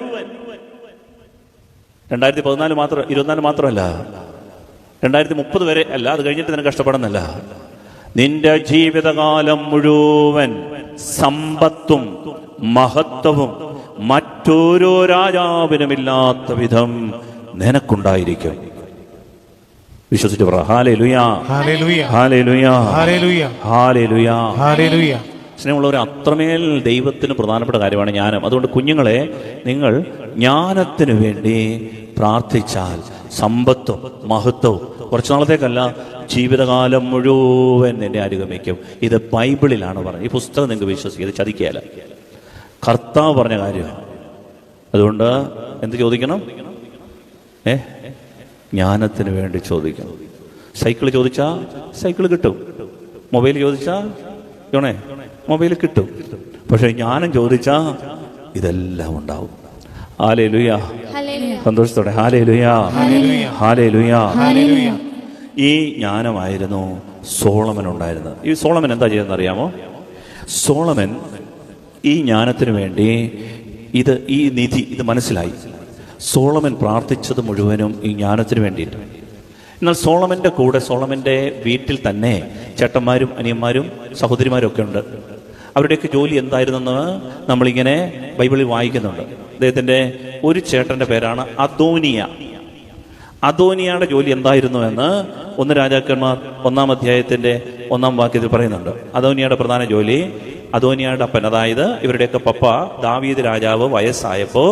2014 മാത്രം, 24 മാത്രമല്ല, 2030 വരെ അല്ല, അത് കഴിഞ്ഞിട്ട് നിനക്ക് കഷ്ടപ്പെടുന്നല്ല. നിന്റെ ജീവിതകാലം മുഴുവൻ സമ്പത്തും മഹത്വവും മറ്റൊരു രാജാവിനുമില്ലാത്ത വിധം നിനക്കുണ്ടായിരിക്കും. വിശ്വസിച്ച് പറ. Hallelujah, hallelujah, hallelujah, hallelujah, hallelujah. സ്നേഹമുള്ളവർ, അത്രമേൽ ദൈവത്തിന് പ്രധാനപ്പെട്ട കാര്യമാണ് ജ്ഞാനം. അതുകൊണ്ട് കുഞ്ഞുങ്ങളെ, നിങ്ങൾ ജ്ഞാനത്തിന് വേണ്ടി പ്രാർത്ഥിച്ചാൽ സമ്പത്തും മഹത്വവും കുറച്ചു നാളത്തേക്കല്ല, ജീവിതകാലം മുഴുവൻ എന്നെ അനുഗമിക്കും. ഇത് ബൈബിളിലാണ് പറഞ്ഞത്. ഈ പുസ്തകം നിങ്ങൾക്ക് വിശ്വസിക്കുക, ഇത് ചതിക്കുകയല്ല, കർത്താവ് പറഞ്ഞ കാര്യമാണ്. അതുകൊണ്ട് എന്ത് ചോദിക്കണം? ജ്ഞാനത്തിന് വേണ്ടി ചോദിക്കണം. സൈക്കിൾ ചോദിച്ചാൽ സൈക്കിൾ കിട്ടും, മൊബൈൽ ചോദിച്ചാൽ മൊബൈൽ കിട്ടും. പക്ഷെ ജ്ഞാനം ചോദിച്ചാൽ ഇതെല്ലാം ഉണ്ടാവും. ഹല്ലേലൂയ, സന്തോഷത്തോടെ ഹല്ലേലൂയ, ഹല്ലേലൂയ. ഈ ജ്ഞാനമായിരുന്നു സോളമൻ ഉണ്ടായിരുന്നത്. ഈ സോളമൻ എന്താ ചെയ്തെന്ന് അറിയാമോ? സോളമൻ ഈ ജ്ഞാനത്തിന് വേണ്ടി ഈ നിധി ഇത് മനസ്സിലായി. സോളമൻ പ്രാർത്ഥിച്ചത് മുഴുവനും ഈ ജ്ഞാനത്തിന് വേണ്ടിയിട്ട്. എന്നാൽ സോളമൻ്റെ കൂടെ, സോളമൻ്റെ വീട്ടിൽ തന്നെ ചേട്ടന്മാരും അനിയന്മാരും സഹോദരിമാരും ഒക്കെ ഉണ്ട്. അവരുടെയൊക്കെ ജോലി എന്തായിരുന്നെന്ന് നമ്മളിങ്ങനെ ബൈബിളിൽ വായിക്കുന്നുണ്ട്. അദ്ദേഹത്തിൻ്റെ ഒരു ചേട്ടൻ്റെ പേരാണ് അദോനിയ. അദോനിയയുടെ ജോലി എന്തായിരുന്നു എന്ന് 1 രാജാക്കന്മാർ 1-ാം അധ്യായത്തിൻ്റെ 1-ാം വാക്യത്തിൽ പറയുന്നുണ്ട്. അദോനിയയുടെ പ്രധാന ജോലി, അദോനിയയുടെ അപ്പൻ, അതായത് ഇവരുടെയൊക്കെ പപ്പ ദാവീദ് രാജാവ് വയസ്സായപ്പോൾ,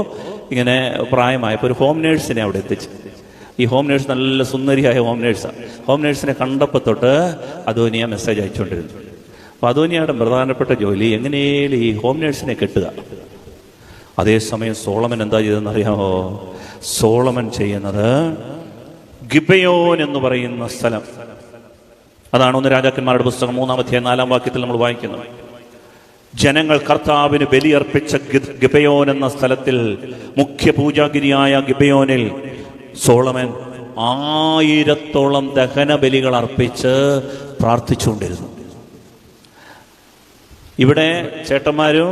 ഇങ്ങനെ പ്രായമായപ്പോൾ ഒരു ഹോം നേഴ്സിനെ അവിടെ എത്തിച്ചു. ഈ ഹോം നേഴ്സ് നല്ല സുന്ദരിയായ ഹോം നേഴ്സാണ്. ഹോം നേഴ്സിനെ കണ്ടപ്പോൾ തൊട്ട് അദോനിയ മെസ്സേജ് അയച്ചുകൊണ്ടിരുന്നു. അപ്പോൾ അദോനിയയുടെ പ്രധാനപ്പെട്ട ജോലി എങ്ങനെയും ഈ ഹോം നേഴ്സിനെ കെട്ടുക. അതേസമയം സോളമൻ എന്താ ചെയ്തതെന്ന് അറിയാമോ? സോളമൻ ചെയ്യുന്നത് ഗിബയോൻ എന്ന് പറയുന്ന സ്ഥലം, അതാണ് 1 രാജാക്കന്മാരുടെ പുസ്തകം 3-ാം അധ്യായം 4-ാം വാക്യത്തിൽ നമ്മൾ വായിക്കുന്നത്. ജനങ്ങൾ കർത്താവിന് ബലിയർപ്പിച്ച ഗിബയോൻ എന്ന സ്ഥലത്തിൽ, മുഖ്യ പൂജാഗിരിയായ ഗിബയോനിൽ സോളമൻ 1000-ഓളം ദഹന ബലികൾ അർപ്പിച്ച് പ്രാർത്ഥിച്ചുകൊണ്ടിരുന്നു. ഇവിടെ ചേട്ടന്മാരും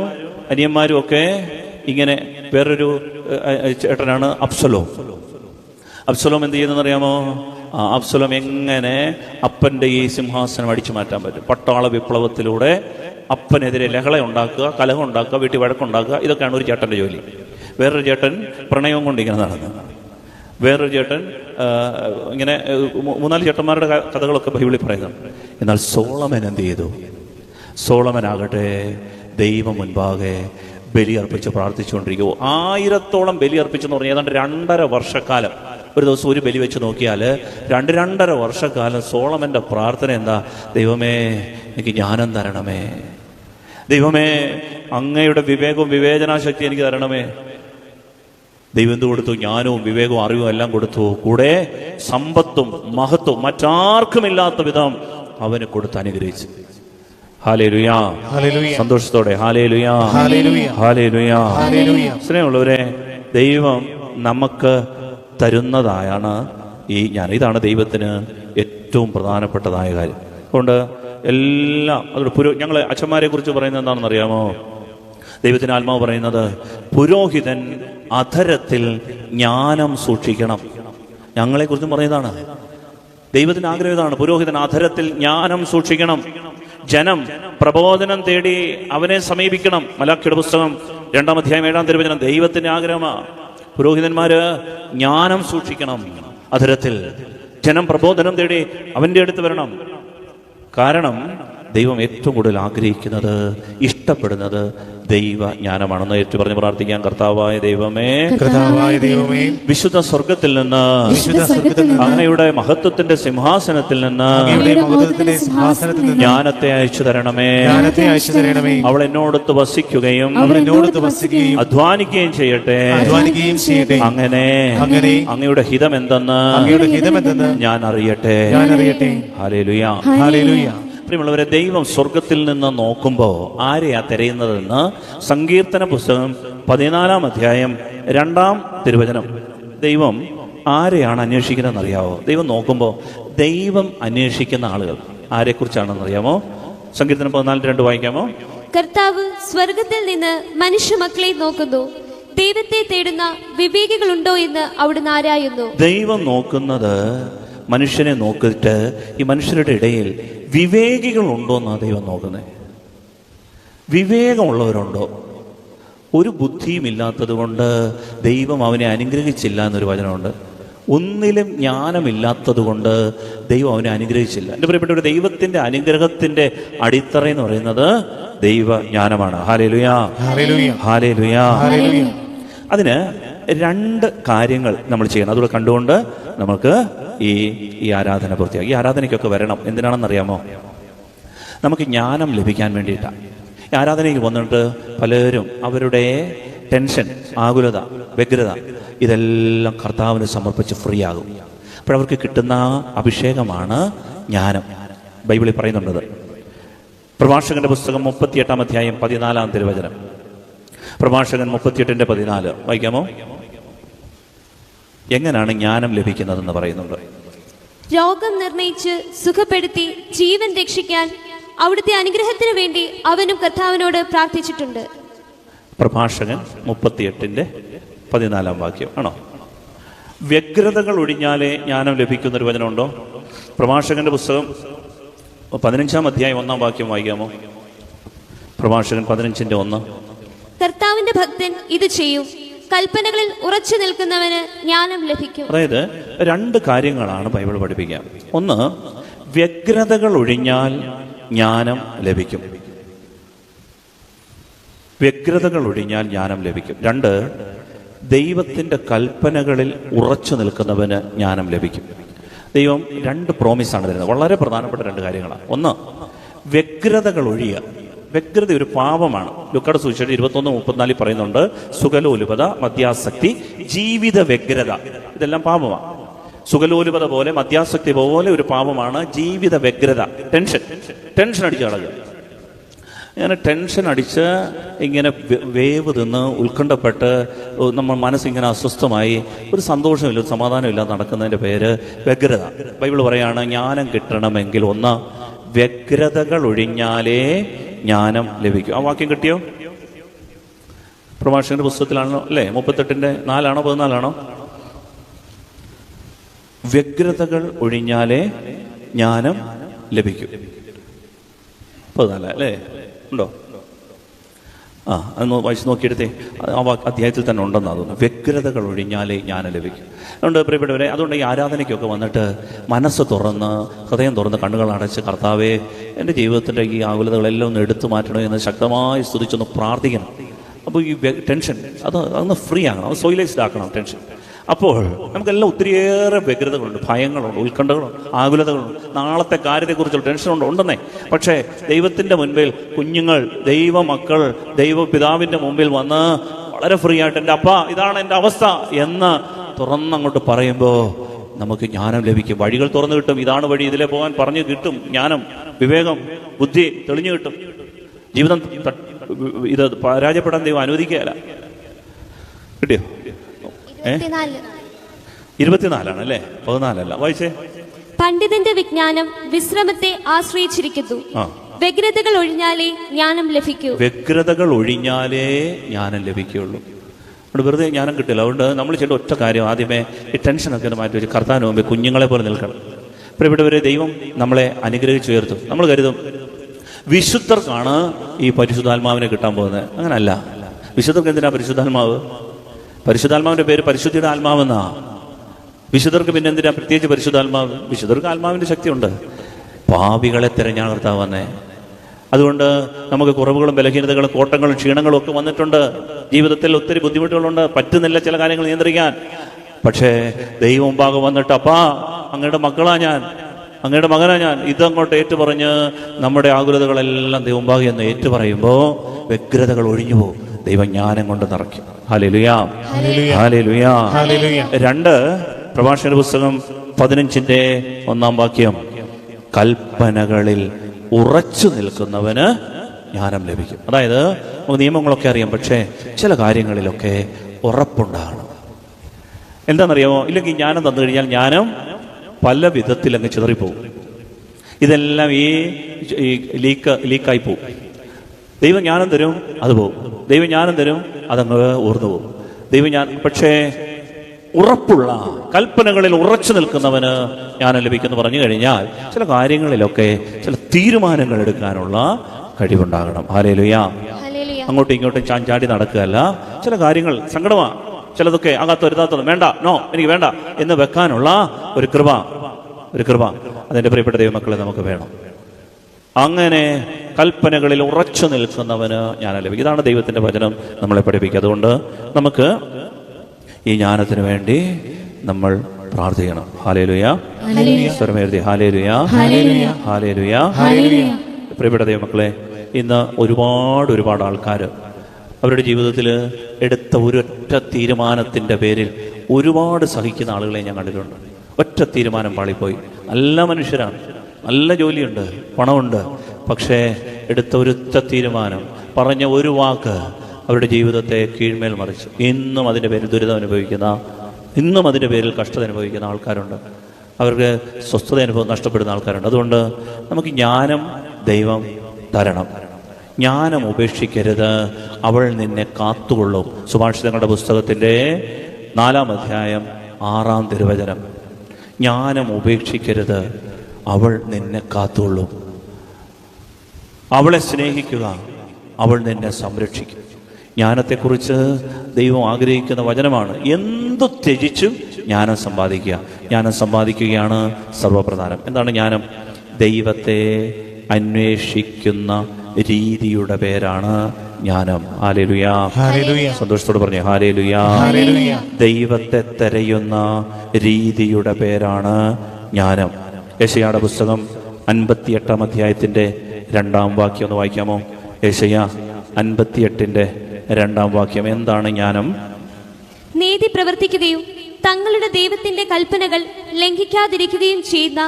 അനിയന്മാരും ഒക്കെ ഇങ്ങനെ, വേറൊരു ചേട്ടനാണ് അബ്സലോം. അബ്സലോം എന്ത് ചെയ്യുന്നതെന്നറിയാമോ? അബ്സലോം എങ്ങനെ അപ്പൻ്റെ ഈ സിംഹാസനം അടിച്ചു മാറ്റാൻ പറ്റും. പട്ടാള വിപ്ലവത്തിലൂടെ അപ്പനെതിരെ ലഹള ഉണ്ടാക്കുക, കലഹം ഉണ്ടാക്കുക, വീട്ടിൽ വഴക്കുണ്ടാക്കുക, ഇതൊക്കെയാണ് ഒരു ചേട്ടൻ്റെ ജോലി. വേറൊരു ചേട്ടൻ പ്രണയവും കൊണ്ട് ഇങ്ങനെ നടന്നു. വേറൊരു ചേട്ടൻ ഇങ്ങനെ 3-4 ചേട്ടന്മാരുടെ കഥകളൊക്കെ ബൈബിളിൽ പറയുന്നുണ്ട്. എന്നാൽ സോളമൻ എന്ത് ചെയ്തു? സോളമനാകട്ടെ ദൈവം മുൻപാകെ ബലിയർപ്പിച്ച് പ്രാർത്ഥിച്ചുകൊണ്ടിരിക്കുമോ. 1000-ഓളം ബലിയർപ്പിച്ചെന്ന് പറഞ്ഞാൽ ഏതാണ്ട് 2.5 വർഷക്കാലം. ഒരു ദിവസം ഒരു ബലി വെച്ച് നോക്കിയാൽ 2.5 വർഷക്കാലം സോളമൻ്റെ പ്രാർത്ഥന എന്താ? ദൈവമേ, എനിക്ക് ജ്ഞാനം തരണമേ. ദൈവമേ, അങ്ങയുടെ വിവേകവും വിവേചനാശക്തി എനിക്ക് തരണമേ. ദൈവം എന്ത് കൊടുത്തു? ജ്ഞാനവും വിവേകവും അറിവും എല്ലാം കൊടുത്തു. കൂടെ സമ്പത്തും മഹത്വവും മറ്റാർക്കുമില്ലാത്ത വിധം അവന് കൊടുത്ത് അനുഗ്രഹിച്ചു. ഹല്ലേലൂയ, സന്തോഷത്തോടെ ഹല്ലേലൂയ, ഹല്ലേലൂയ. സ്നേഹമുള്ളവരെ, ദൈവം നമുക്ക് തരുന്നതായാണ് ഈ ജ്ഞാനം. ഇതാണ് ദൈവത്തിന് ഏറ്റവും പ്രധാനപ്പെട്ടതായ കാര്യം. അതുകൊണ്ട് എല്ലാം അതുകൊണ്ട് ഞങ്ങൾ അച്ഛന്മാരെ കുറിച്ച് പറയുന്നത് എന്താണെന്ന് അറിയാമോ? ദൈവത്തിന് ആത്മാവ് പറയുന്നത്, പുരോഹിതൻ അധരത്തിൽ ജ്ഞാനം സൂക്ഷിക്കണം. ഞങ്ങളെക്കുറിച്ചും പറയുന്നതാണ്. ദൈവത്തിന് ആഗ്രഹം ഇതാണ്, പുരോഹിതൻ അധരത്തിൽ ജ്ഞാനം സൂക്ഷിക്കണം. ജനം പ്രബോധനം തേടി അവനെ സമീപിക്കണം. മലാഖിയുടെ പുസ്തകം 2-ാം അധ്യായം 7-ാം തിരുവചനം. ദൈവത്തിന്റെ ആഗ്രഹമാണ് പുരോഹിതന്മാര് ജ്ഞാനം സൂക്ഷിക്കണം. അധരത്തിൽ ജനം പ്രബോധനം തേടി അവന്റെ അടുത്ത് വരണം. കാരണം ദൈവം ഏറ്റവും കൂടുതൽ ആഗ്രഹിക്കുന്നത്, ഇഷ്ടപ്പെടുന്നത് ദൈവ ജ്ഞാനമാണെന്ന് ഏറ്റു പറഞ്ഞ് പ്രാർത്ഥിക്കാം. കർത്താവായ ദൈവമേ, വിശുദ്ധ സ്വർഗത്തിൽ നിന്ന്, അങ്ങയുടെ മഹത്വത്തിന്റെ സിംഹാസനത്തിൽ നിന്ന് ജ്ഞാനത്തെ അയച്ചു തരണമേ. അവൾ എന്നോടൊത്ത് വസിക്കുകയും അധ്വാനിക്കുകയും ചെയ്യട്ടെ. അങ്ങനെ അങ്ങയുടെ ഹിതം എന്തെന്ന് ഞാൻ അറിയട്ടെ. Hallelujah, hallelujah. പ്രിയമുള്ളവരെ, ദൈവം സ്വർഗത്തിൽ നിന്ന് നോക്കുമ്പോൾ ആരെയാ തിരയുന്നതെന്ന് സങ്കീർത്തന പുസ്തകം 14-ാം അധ്യായം 2-ാം തിരുവചനം. ദൈവം ആരെയാണ് അന്വേഷിക്കുന്നതെന്ന് അറിയാമോ? ദൈവം നോക്കുമ്പോൾ ദൈവം അന്വേഷിക്കുന്ന ആളുകൾ ആരെക്കുറിച്ചാണെന്നറിയാമോ? സങ്കീർത്തനം 14:2 വായിക്കാമോ? കർത്താവ് സ്വർഗത്തിൽ നിന്ന് മനുഷ്യമക്കളെ നോക്കുന്നു, ദൈവത്തെ തേടുന്ന വിവേകികളുണ്ടോ എന്ന് അവിടുന്ന് ആരായുന്നു. ദൈവം നോക്കുന്നത് മനുഷ്യനെ നോക്കിയിട്ട് ഈ മനുഷ്യരുടെ ഇടയിൽ വിവേകികളുണ്ടോ എന്നാണ് ദൈവം നോക്കുന്നത്. വിവേകമുള്ളവരുണ്ടോ? ഒരു ബുദ്ധിയും ഇല്ലാത്തത് കൊണ്ട് ദൈവം അവനെ അനുഗ്രഹിച്ചില്ല എന്നൊരു വചനമുണ്ട്. ഒന്നിലും ജ്ഞാനമില്ലാത്തത് കൊണ്ട് ദൈവം അവനെ അനുഗ്രഹിച്ചില്ല. എൻ്റെ പ്രിയപ്പെട്ട ദൈവത്തിൻ്റെ അനുഗ്രഹത്തിൻ്റെ അടിത്തറ എന്ന് പറയുന്നത് ദൈവജ്ഞാനമാണ്. Hallelujah, hallelujah. അതിന് രണ്ട് കാര്യങ്ങൾ നമ്മൾ ചെയ്യണം. അതുകൂടെ കണ്ടുകൊണ്ട് നമുക്ക് ഈ ആരാധന പൂർത്തിയാക്കി. ഈ ആരാധനയ്ക്കൊക്കെ വരണം. എന്തിനാണെന്നറിയാമോ? നമുക്ക് ജ്ഞാനം ലഭിക്കാൻ വേണ്ടിയിട്ടാണ്. ഈ ആരാധനയിൽ വന്നിട്ട് പലരും അവരുടെ ടെൻഷൻ, ആകുലത, വ്യഗ്രത ഇതെല്ലാം കർത്താവിന് സമർപ്പിച്ച് ഫ്രീ ആകും. അപ്പോഴവർക്ക് കിട്ടുന്ന അഭിഷേകമാണ് ജ്ഞാനം. ബൈബിളിൽ പറയുന്നുണ്ടത്. പ്രഭാഷകന്റെ പുസ്തകം 38 അധ്യായം 14 തിരുവചനം. പ്രഭാഷകൻ 38:14 വായിക്കാമോ? എങ്ങനെയാണ് ജ്ഞാനം ലഭിക്കുന്നതെന്ന് പറയുന്നുണ്ട്. രോഗം നിർണയിച്ച് സുഖപ്പെടുത്തി ജീവൻ രക്ഷിക്കാൻ അവിടുത്തെ അനുഗ്രഹത്തിന് വേണ്ടി അവനും കർത്താവിനോട് പ്രാർത്ഥിച്ചിട്ടുണ്ട്. പ്രഭാഷകൻ 38:14 വാക്യം ആണോ? വ്യഗ്രതകൾ ഒഴിഞ്ഞാലേ ജ്ഞാനം ലഭിക്കുന്നൊരു വചനമുണ്ടോ? പ്രഭാഷകന്റെ പുസ്തകം 15 അധ്യായം 1 വാക്യം വായിക്കാമോ? പ്രഭാഷകൻ 15:1. കർത്താവിന്റെ ഭക്തൻ ഇത് ചെയ്യും, കൽപ്പനകളിൽ ഉറച്ചു നിൽക്കുന്നവന് ജ്ഞാനം ലഭിക്കും. അതായത് രണ്ട് കാര്യങ്ങളാണ് ബൈബിൾ പഠിപ്പിക്കുക. ഒന്ന്, വ്യഗ്രതകൾ ഒഴിഞ്ഞാൽ ജ്ഞാനം ലഭിക്കും. വ്യഗ്രതകൾ ഒഴിഞ്ഞാൽ ജ്ഞാനം ലഭിക്കും. രണ്ട്, ദൈവത്തിൻ്റെ കൽപ്പനകളിൽ ഉറച്ചു നിൽക്കുന്നവന് ജ്ഞാനം ലഭിക്കും. ദൈവം രണ്ട് പ്രോമിസാണ് തരുന്നത്. വളരെ പ്രധാനപ്പെട്ട രണ്ട് കാര്യങ്ങളാണ്. ഒന്ന്, വ്യഗ്രതകൾ ഒഴിയുക. വ്യഗ്രത ഒരു പാപമാണ്. ലൂക്കായുടെ സുവിശേഷം 21:34 പറയുന്നുണ്ട്, സുഖലോലുപത, മദ്യാസക്തി, ജീവിത വ്യഗ്രത, ഇതെല്ലാം പാപമാണ്. സുഖലോലുപത പോലെ, മദ്യാസക്തി പോലെ ഒരു പാപമാണ് ജീവിത വ്യഗ്രത. ടെൻഷൻ അടിച്ച് കളയുക. അങ്ങനെ ടെൻഷൻ അടിച്ച് ഇങ്ങനെ വേവ് തിന്ന് ഉത്കണ്ഠപ്പെട്ട് നമ്മൾ മനസ്സിങ്ങനെ അസ്വസ്ഥമായി ഒരു സന്തോഷമില്ല, ഒരു സമാധാനമില്ല നടക്കുന്നതിൻ്റെ പേര് വ്യഗ്രത. ബൈബിൾ പറയാണ്, ജ്ഞാനം കിട്ടണമെങ്കിൽ ഒന്ന്, വ്യഗ്രതകൾ ഒഴിഞ്ഞാലേ ജ്ഞാനം ലഭിക്കും. ആ വാക്യം കിട്ടിയോ? പ്രഭാഷകന്റെ പുസ്തകത്തിലാണോ അല്ലേ? 38:4 14 വ്യഗ്രതകൾ ഒഴിഞ്ഞാലേ ജ്ഞാനം ലഭിക്കും. 14 അല്ലേ? ഉണ്ടോ? അതൊന്ന് വായിച്ച് നോക്കിയെടുത്തേ. ആ അധ്യായത്തിൽ തന്നെ ഉണ്ടെന്ന് തോന്നുന്നു. വ്യഗ്രതകൾ ഒഴിഞ്ഞാലേ ജ്ഞാനം ലഭിക്കും. അതുകൊണ്ട് പ്രിയപ്പെട്ടവരെ, അതുകൊണ്ട് ഈ ആരാധനയ്ക്കൊക്കെ വന്നിട്ട് മനസ്സ് തുറന്ന്, ഹൃദയം തുറന്ന്, കണ്ണുകൾ അടച്ച്, കർത്താവേ എൻ്റെ ജീവിതത്തിൻ്റെ ഈ ആകുലതകളെല്ലാം ഒന്ന് എടുത്തു മാറ്റണോ എന്ന് ശക്തമായി സ്തുതിച്ചൊന്ന് പ്രാർത്ഥിക്കണം. അപ്പോൾ ഈ ടെൻഷൻ അതൊന്ന് ഫ്രീ ആകണം, അത് സോയിലൈസ്ഡ് ആക്കണം ടെൻഷൻ. അപ്പോൾ നമുക്കെല്ലാം ഒത്തിരിയേറെ വ്യഗ്രതകളുണ്ട്, ഭയങ്ങളുണ്ട്, ഉത്കണ്ഠകളുണ്ട്, ആകുലതകളുണ്ട്, നാളത്തെ കാര്യത്തെക്കുറിച്ചുള്ള ടെൻഷനുണ്ട്, ഉണ്ടെന്നേ. പക്ഷേ ദൈവത്തിൻ്റെ മുൻപിൽ കുഞ്ഞുങ്ങൾ, ദൈവമക്കൾ ദൈവപിതാവിൻ്റെ മുമ്പിൽ വന്ന് വളരെ ഫ്രീ ആയിട്ട് എൻ്റെ അപ്പ ഇതാണ് എൻ്റെ അവസ്ഥ എന്ന് തുറന്നങ്ങോട്ട് പറയുമ്പോൾ നമുക്ക് ജ്ഞാനം ലഭിക്കും. വഴികൾ തുറന്നു കിട്ടും. ഇതാണ് വഴി, ഇതിലെ പോകാൻ പറഞ്ഞു കിട്ടും. ജ്ഞാനം, വിവേകം, ബുദ്ധി തെളിഞ്ഞു കിട്ടും. ജീവിതം ഇത് പരാജയപ്പെടാൻ ദൈവം അനുവദിക്കുകയല്ല. കിട്ടിയോ? 24 അല്ലേ? 14 വായിച്ചേ. പണ്ഡിതന്റെ വിജ്ഞാനം വിശ്രമത്തെ ആശ്രയിച്ചിരിക്കുന്നു. വ്യഗ്രതകൾ ഒഴിഞ്ഞാലേ ജ്ഞാനം ലഭിക്കൂ. വ്യഗ്രതകൾ ഒഴിഞ്ഞാലേ ജ്ഞാനം ലഭിക്കുകയുള്ളൂ. അതുകൊണ്ട് വെറുതെ ജ്ഞാനം കിട്ടില്ല. അതുകൊണ്ട് നമ്മൾ ചെയ്യേണ്ട ഒറ്റ കാര്യം, ആദ്യമേ ഈ ടെൻഷനൊക്കെ ഒന്ന് മാറ്റി വെച്ച് കർത്താവിന് മുമ്പേ കുഞ്ഞുങ്ങളെ പോലെ നിൽക്കണം. പ്രിയപ്പെട്ടവരെ, ദൈവം നമ്മളെ അനുഗ്രഹിച്ചുയർത്തും. നമ്മൾ കരുതും വിശുദ്ധർക്കാണ് ഈ പരിശുദ്ധാത്മാവിനെ കിട്ടാൻ പോകുന്നത്. അങ്ങനല്ല. വിശുദ്ധർക്ക് എന്തിനാ പരിശുദ്ധാത്മാവ്? പരിശുദ്ധാത്മാവിന്റെ പേര് പരിശുദ്ധിയുടെ ആത്മാവെന്നാ. വിശുദ്ധർക്ക് പിന്നെ എന്തിനാ പ്രത്യേകിച്ച് പരിശുദ്ധാത്മാവ്? വിശുദ്ധർക്ക് ആത്മാവിന്റെ ശക്തിയുണ്ട്. പാപികളെ തിരഞ്ഞാണ് കർത്താവ് വന്നേ. അതുകൊണ്ട് നമുക്ക് കുറവുകളും ബലഹീനതകളും കോട്ടങ്ങളും ക്ഷീണങ്ങളും ഒക്കെ വന്നിട്ടുണ്ട്. ജീവിതത്തിൽ ഒത്തിരി ബുദ്ധിമുട്ടുകളുണ്ട്. പറ്റുന്നില്ല ചില കാര്യങ്ങൾ നിയന്ത്രിക്കാൻ. പക്ഷേ ദൈവം മുമ്പാകെ വന്നിട്ട്, അപ്പാ അങ്ങയുടെ മക്കളാ ഞാൻ, അങ്ങയുടെ മകനാ ഞാൻ, ഇതങ്ങോട്ട് ഏറ്റുപറഞ്ഞ് നമ്മുടെ ആകുലതകളെല്ലാം ദൈവം മുമ്പാകെ എന്ന് ഏറ്റുപറയുമ്പോൾ വ്യഗ്രതകൾ ഒഴിഞ്ഞു പോകും. ദൈവം ജ്ഞാനം കൊണ്ട് നിറയ്ക്കും. Hallelujah, hallelujah. 2 പ്രഭാഷകന്റെ പുസ്തകം 15:1 വാക്യം, കൽപ്പനകളിൽ ഉറച്ചു നിൽക്കുന്നവന് ജ്ഞാനം ലഭിക്കും. അതായത് നമുക്ക് നിയമങ്ങളൊക്കെ അറിയാം, പക്ഷേ ചില കാര്യങ്ങളിലൊക്കെ ഉറപ്പുണ്ടാകണം. എന്താണെന്നറിയാമോ? ഇല്ലെങ്കിൽ ജ്ഞാനം തന്നു കഴിഞ്ഞാൽ ജ്ഞാനം പല വിധത്തിൽ അങ്ങ് ചിതറിപ്പോവും. ഇതെല്ലാം ഈ ലീക്കായി പോവും. ദൈവം ജ്ഞാനം തരും, അത് പോവും. ദൈവം ജ്ഞാനം തരും, അതങ്ങ് ഊർന്നു പോകും. പക്ഷേ ഉറപ്പുള്ള കൽപ്പനകളിൽ ഉറച്ചു നിൽക്കുന്നവന് ജ്ഞാനം ലഭിക്കുമെന്ന് പറഞ്ഞു കഴിഞ്ഞാൽ ചില കാര്യങ്ങളിലൊക്കെ ചില തീരുമാനങ്ങൾ എടുക്കാനുള്ള കഴിവുണ്ടാകണം. ഹല്ലേലൂയ. അങ്ങോട്ടും ഇങ്ങോട്ടും ചാഞ്ചാടി നടക്കുകയല്ല. ചില കാര്യങ്ങൾ സങ്കടമാണ്, ചിലതൊക്കെ അകത്തൊരുതാത്തത് വേണ്ട, നോ എനിക്ക് വേണ്ട എന്ന് വെക്കാനുള്ള ഒരു കൃപ അതിൻ്റെ പ്രിയപ്പെട്ട ദൈവമക്കളെ നമുക്ക് വേണം. അങ്ങനെ കൽപ്പനകളിൽ ഉറച്ചു നിൽക്കുന്നവന് ജ്ഞാനം ലഭിക്കും. ഇതാണ് ദൈവത്തിൻ്റെ വചനം നമ്മളെ പഠിപ്പിക്കുക. അതുകൊണ്ട് നമുക്ക് ഈ ജ്ഞാനത്തിന് വേണ്ടി നമ്മൾ പ്രാർത്ഥിക്കണം. ഹല്ലേലൂയ, സ്വരമേർത്തി ഹല്ലേലൂയ, ഹല്ലേലൂയ. പ്രിയപ്പെട്ട ദൈവമക്കളെ, ഇന്ന് ഒരുപാട് ആൾക്കാർ അവരുടെ ജീവിതത്തിൽ എടുത്ത ഒരൊറ്റ തീരുമാനത്തിൻ്റെ പേരിൽ ഒരുപാട് സഹിക്കുന്ന ആളുകളെ ഞാൻ കണ്ടിട്ടുണ്ട്. ഒറ്റ തീരുമാനം പാളിപ്പോയി. നല്ല മനുഷ്യരാണ്, നല്ല ജോലിയുണ്ട്, പണമുണ്ട്, പക്ഷേ എടുത്ത ഒരൊറ്റ തീരുമാനം, പറഞ്ഞ ഒരു വാക്ക് അവരുടെ ജീവിതത്തെ കീഴ്മേൽ മറിച്ചു. ഇന്നും അതിൻ്റെ പേരിൽ ദുരിതം അനുഭവിക്കുന്ന, ഇന്നും അതിൻ്റെ പേരിൽ കഷ്ടത അനുഭവിക്കുന്ന ആൾക്കാരുണ്ട്. അവർക്ക് സ്വസ്ഥത അനുഭവം നഷ്ടപ്പെടുന്ന ആൾക്കാരുണ്ട്. അതുകൊണ്ട് നമുക്ക് ജ്ഞാനം ദൈവം തരണം. ജ്ഞാനം ഉപേക്ഷിക്കരുത്, അവൾ നിന്നെ കാത്തുകൊള്ളും. സുഭാഷിതങ്ങളുടെ പുസ്തകത്തിൻ്റെ 4-ാം അധ്യായം 6-ാം തിരുവചനം. ജ്ഞാനം ഉപേക്ഷിക്കരുത്, അവൾ നിന്നെ കാത്തുകൊള്ളും. അവളെ സ്നേഹിക്കുക, അവൾ നിന്നെ സംരക്ഷിക്കും. ജ്ഞാനത്തെക്കുറിച്ച് ദൈവം ആഗ്രഹിക്കുന്ന വചനമാണ്. എന്തു ത്യജിച്ചും ജ്ഞാനം സമ്പാദിക്കുക. ജ്ഞാനം സമ്പാദിക്കുകയാണ് സർവപ്രധാനം. എന്താണ് ജ്ഞാനം? ദൈവത്തെ അന്വേഷിക്കുന്ന രീതിയുടെ പേരാണ് ജ്ഞാനം. ഹല്ലേലൂയ, സന്തോഷത്തോട് പറഞ്ഞു ഹല്ലേലൂയ. ദൈവത്തെ തിരയുന്ന രീതിയുടെ പേരാണ് ജ്ഞാനം. യെശയ്യായുടെ പുസ്തകം 58-ാം അധ്യായത്തിൻ്റെ 2-ാം വാക്യം ഒന്ന് വായിക്കാമോ? യെശയ്യ 58-ന്റെ 2-ാം വാക്യം. എന്താണ് ജ്ഞാനം? നീതി പ്രവർത്തിക്കുകയും തങ്ങളുടെ ദൈവത്തിന്റെ കൽപ്പനകൾ ലംഘിക്കാതിരിക്കുകയും ചെയ്യുന്ന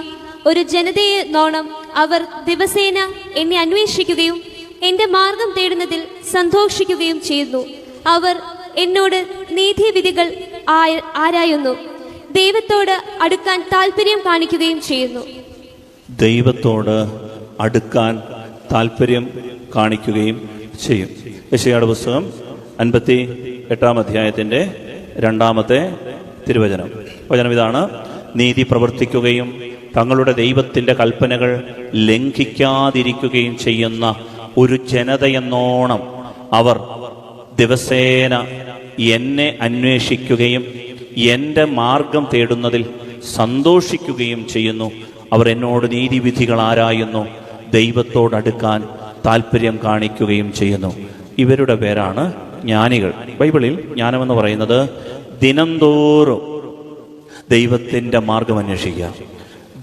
ഒരു ജനതയെ നോണം അവർ ദിവസേന എന്നെ അന്വേഷിക്കുകയും എന്റെ മാർഗം തേടുന്നതിൽ സന്തോഷിക്കുകയും ചെയ്യുന്നു. അവർ എന്നോട് നീതിവിധികൾ ആരായുന്നു, ദൈവത്തോട് അടുക്കാൻ താല്പര്യം കാണിക്കുകയും ചെയ്യുന്നു. ദൈവത്തോട് അടുക്കാൻ താല്പര്യം കാണിക്കുകയും ചെയ്യും. യെശയ്യായുടെ പുസ്തകം 58-ാം അധ്യായത്തിൻ്റെ 2-ാമത്തെ തിരുവചനം. വചനം ഇതാണ്: നീതി പ്രവർത്തിക്കുകയും തങ്ങളുടെ ദൈവത്തിൻ്റെ കൽപ്പനകൾ ലംഘിക്കാതിരിക്കുകയും ചെയ്യുന്ന ഒരു ജനതയെന്നോണം അവർ ദിവസേന എന്നെ അന്വേഷിക്കുകയും എൻ്റെ മാർഗം തേടുന്നതിൽ സന്തോഷിക്കുകയും ചെയ്യുന്നു. അവർ എന്നോട് നീതിവിധികൾ ആരായുന്നു, ദൈവത്തോടടുക്കാൻ താല്പര്യം കാണിക്കുകയും ചെയ്യുന്നു. ഇവരുടെ പേരാണ് ജ്ഞാനികൾ. ബൈബിളിൽ ജ്ഞാനമെന്ന് പറയുന്നത് ദിനംതോറും ദൈവത്തിൻ്റെ മാർഗം അന്വേഷിക്കുക,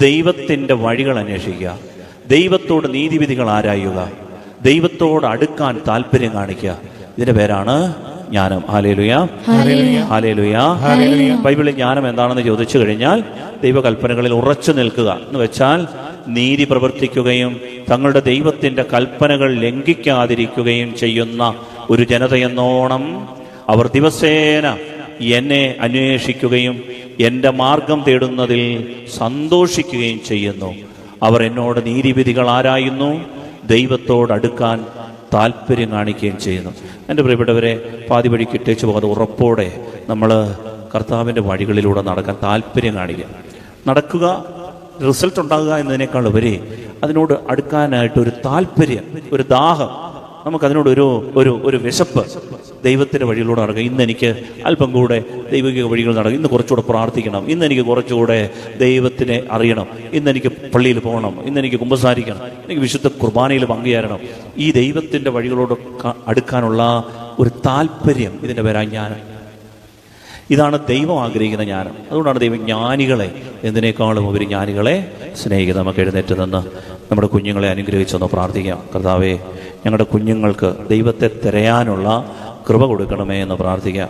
ദൈവത്തിൻ്റെ വഴികൾ അന്വേഷിക്കുക, ദൈവത്തോട് നീതിവിധികൾ ആരായുക, ദൈവത്തോട് അടുക്കാൻ താല്പര്യം കാണിക്കുക. ഇതിന്റെ പേരാണ് ജ്ഞാനം. Hallelujah, hallelujah. ബൈബിളിൽ ജ്ഞാനം എന്താണെന്ന് ചോദിച്ചു കഴിഞ്ഞാൽ ദൈവകൽപ്പനകളിൽ ഉറച്ചു നിൽക്കുക എന്ന് വെച്ചാൽ നീതി പ്രവർത്തിക്കുകയും തങ്ങളുടെ ദൈവത്തിൻ്റെ കൽപ്പനകൾ ലംഘിക്കാതിരിക്കുകയും ചെയ്യുന്ന ഒരു ജനതയെന്നോണം അവർ ദിവസേന എന്നെ അന്വേഷിക്കുകയും എൻ്റെ മാർഗം തേടുന്നതിൽ സന്തോഷിക്കുകയും ചെയ്യുന്നു. അവർ എന്നോട് നീതിവിധികൾ ആരായുന്നു, ദൈവത്തോടടുക്കാൻ താല്പര്യം കാണിക്കുകയും ചെയ്യുന്നു. എൻ്റെ പ്രിയപ്പെട്ടവരെ, പാതി വഴിക്ക് ഇട്ടേച്ച് പോകാതെ ഉറപ്പോടെ നമ്മൾ കർത്താവിൻ്റെ വഴികളിലൂടെ നടക്കാൻ താല്പര്യം കാണിക്കുക. നടക്കുക, റിസൾട്ട് ഉണ്ടാകുക എന്നതിനേക്കാൾ ഉപരി അതിനോട് അടുക്കാനായിട്ട് ഒരു താല്പര്യം, ഒരു ദാഹം, നമുക്കതിനോട് ഒരു വിശപ്പ്. ദൈവത്തിൻ്റെ വഴിയിലൂടെ നടക്കുക. ഇന്ന് എനിക്ക് അല്പം കൂടെ ദൈവിക വഴികൾ നടക്കും, ഇന്ന് കുറച്ചുകൂടെ പ്രാർത്ഥിക്കണം, ഇന്ന് എനിക്ക് കുറച്ചുകൂടെ ദൈവത്തിനെ അറിയണം, ഇന്ന് എനിക്ക് പള്ളിയിൽ പോകണം, ഇന്ന് എനിക്ക് കുമ്പസാരിക്കണം, എനിക്ക് വിശുദ്ധ കുർബാനയിൽ പങ്കുചേരണം. ഈ ദൈവത്തിൻ്റെ വഴികളോട് അടുക്കാനുള്ള ഒരു താല്പര്യം, ഇതിൻ്റെ പേരാ ജ്ഞാനം. ഇതാണ് ദൈവം ആഗ്രഹിക്കുന്ന ജ്ഞാനം. അതുകൊണ്ടാണ് ദൈവം ജ്ഞാനികളെ എന്തിനേക്കാളും ഉപരി ജ്ഞാനികളെ സ്നേഹിക്കുന്നത്. നമുക്ക് എഴുന്നേറ്റ് നിന്ന് നമ്മുടെ കുഞ്ഞുങ്ങളെ അനുഗ്രഹിച്ചൊന്ന് പ്രാർത്ഥിക്കാം. കർത്താവേ, ഞങ്ങളുടെ കുഞ്ഞുങ്ങൾക്ക് ദൈവത്തെ തിരയാനുള്ള കൃപ കൊടുക്കണമേ എന്ന് പ്രാർത്ഥിക്കാം.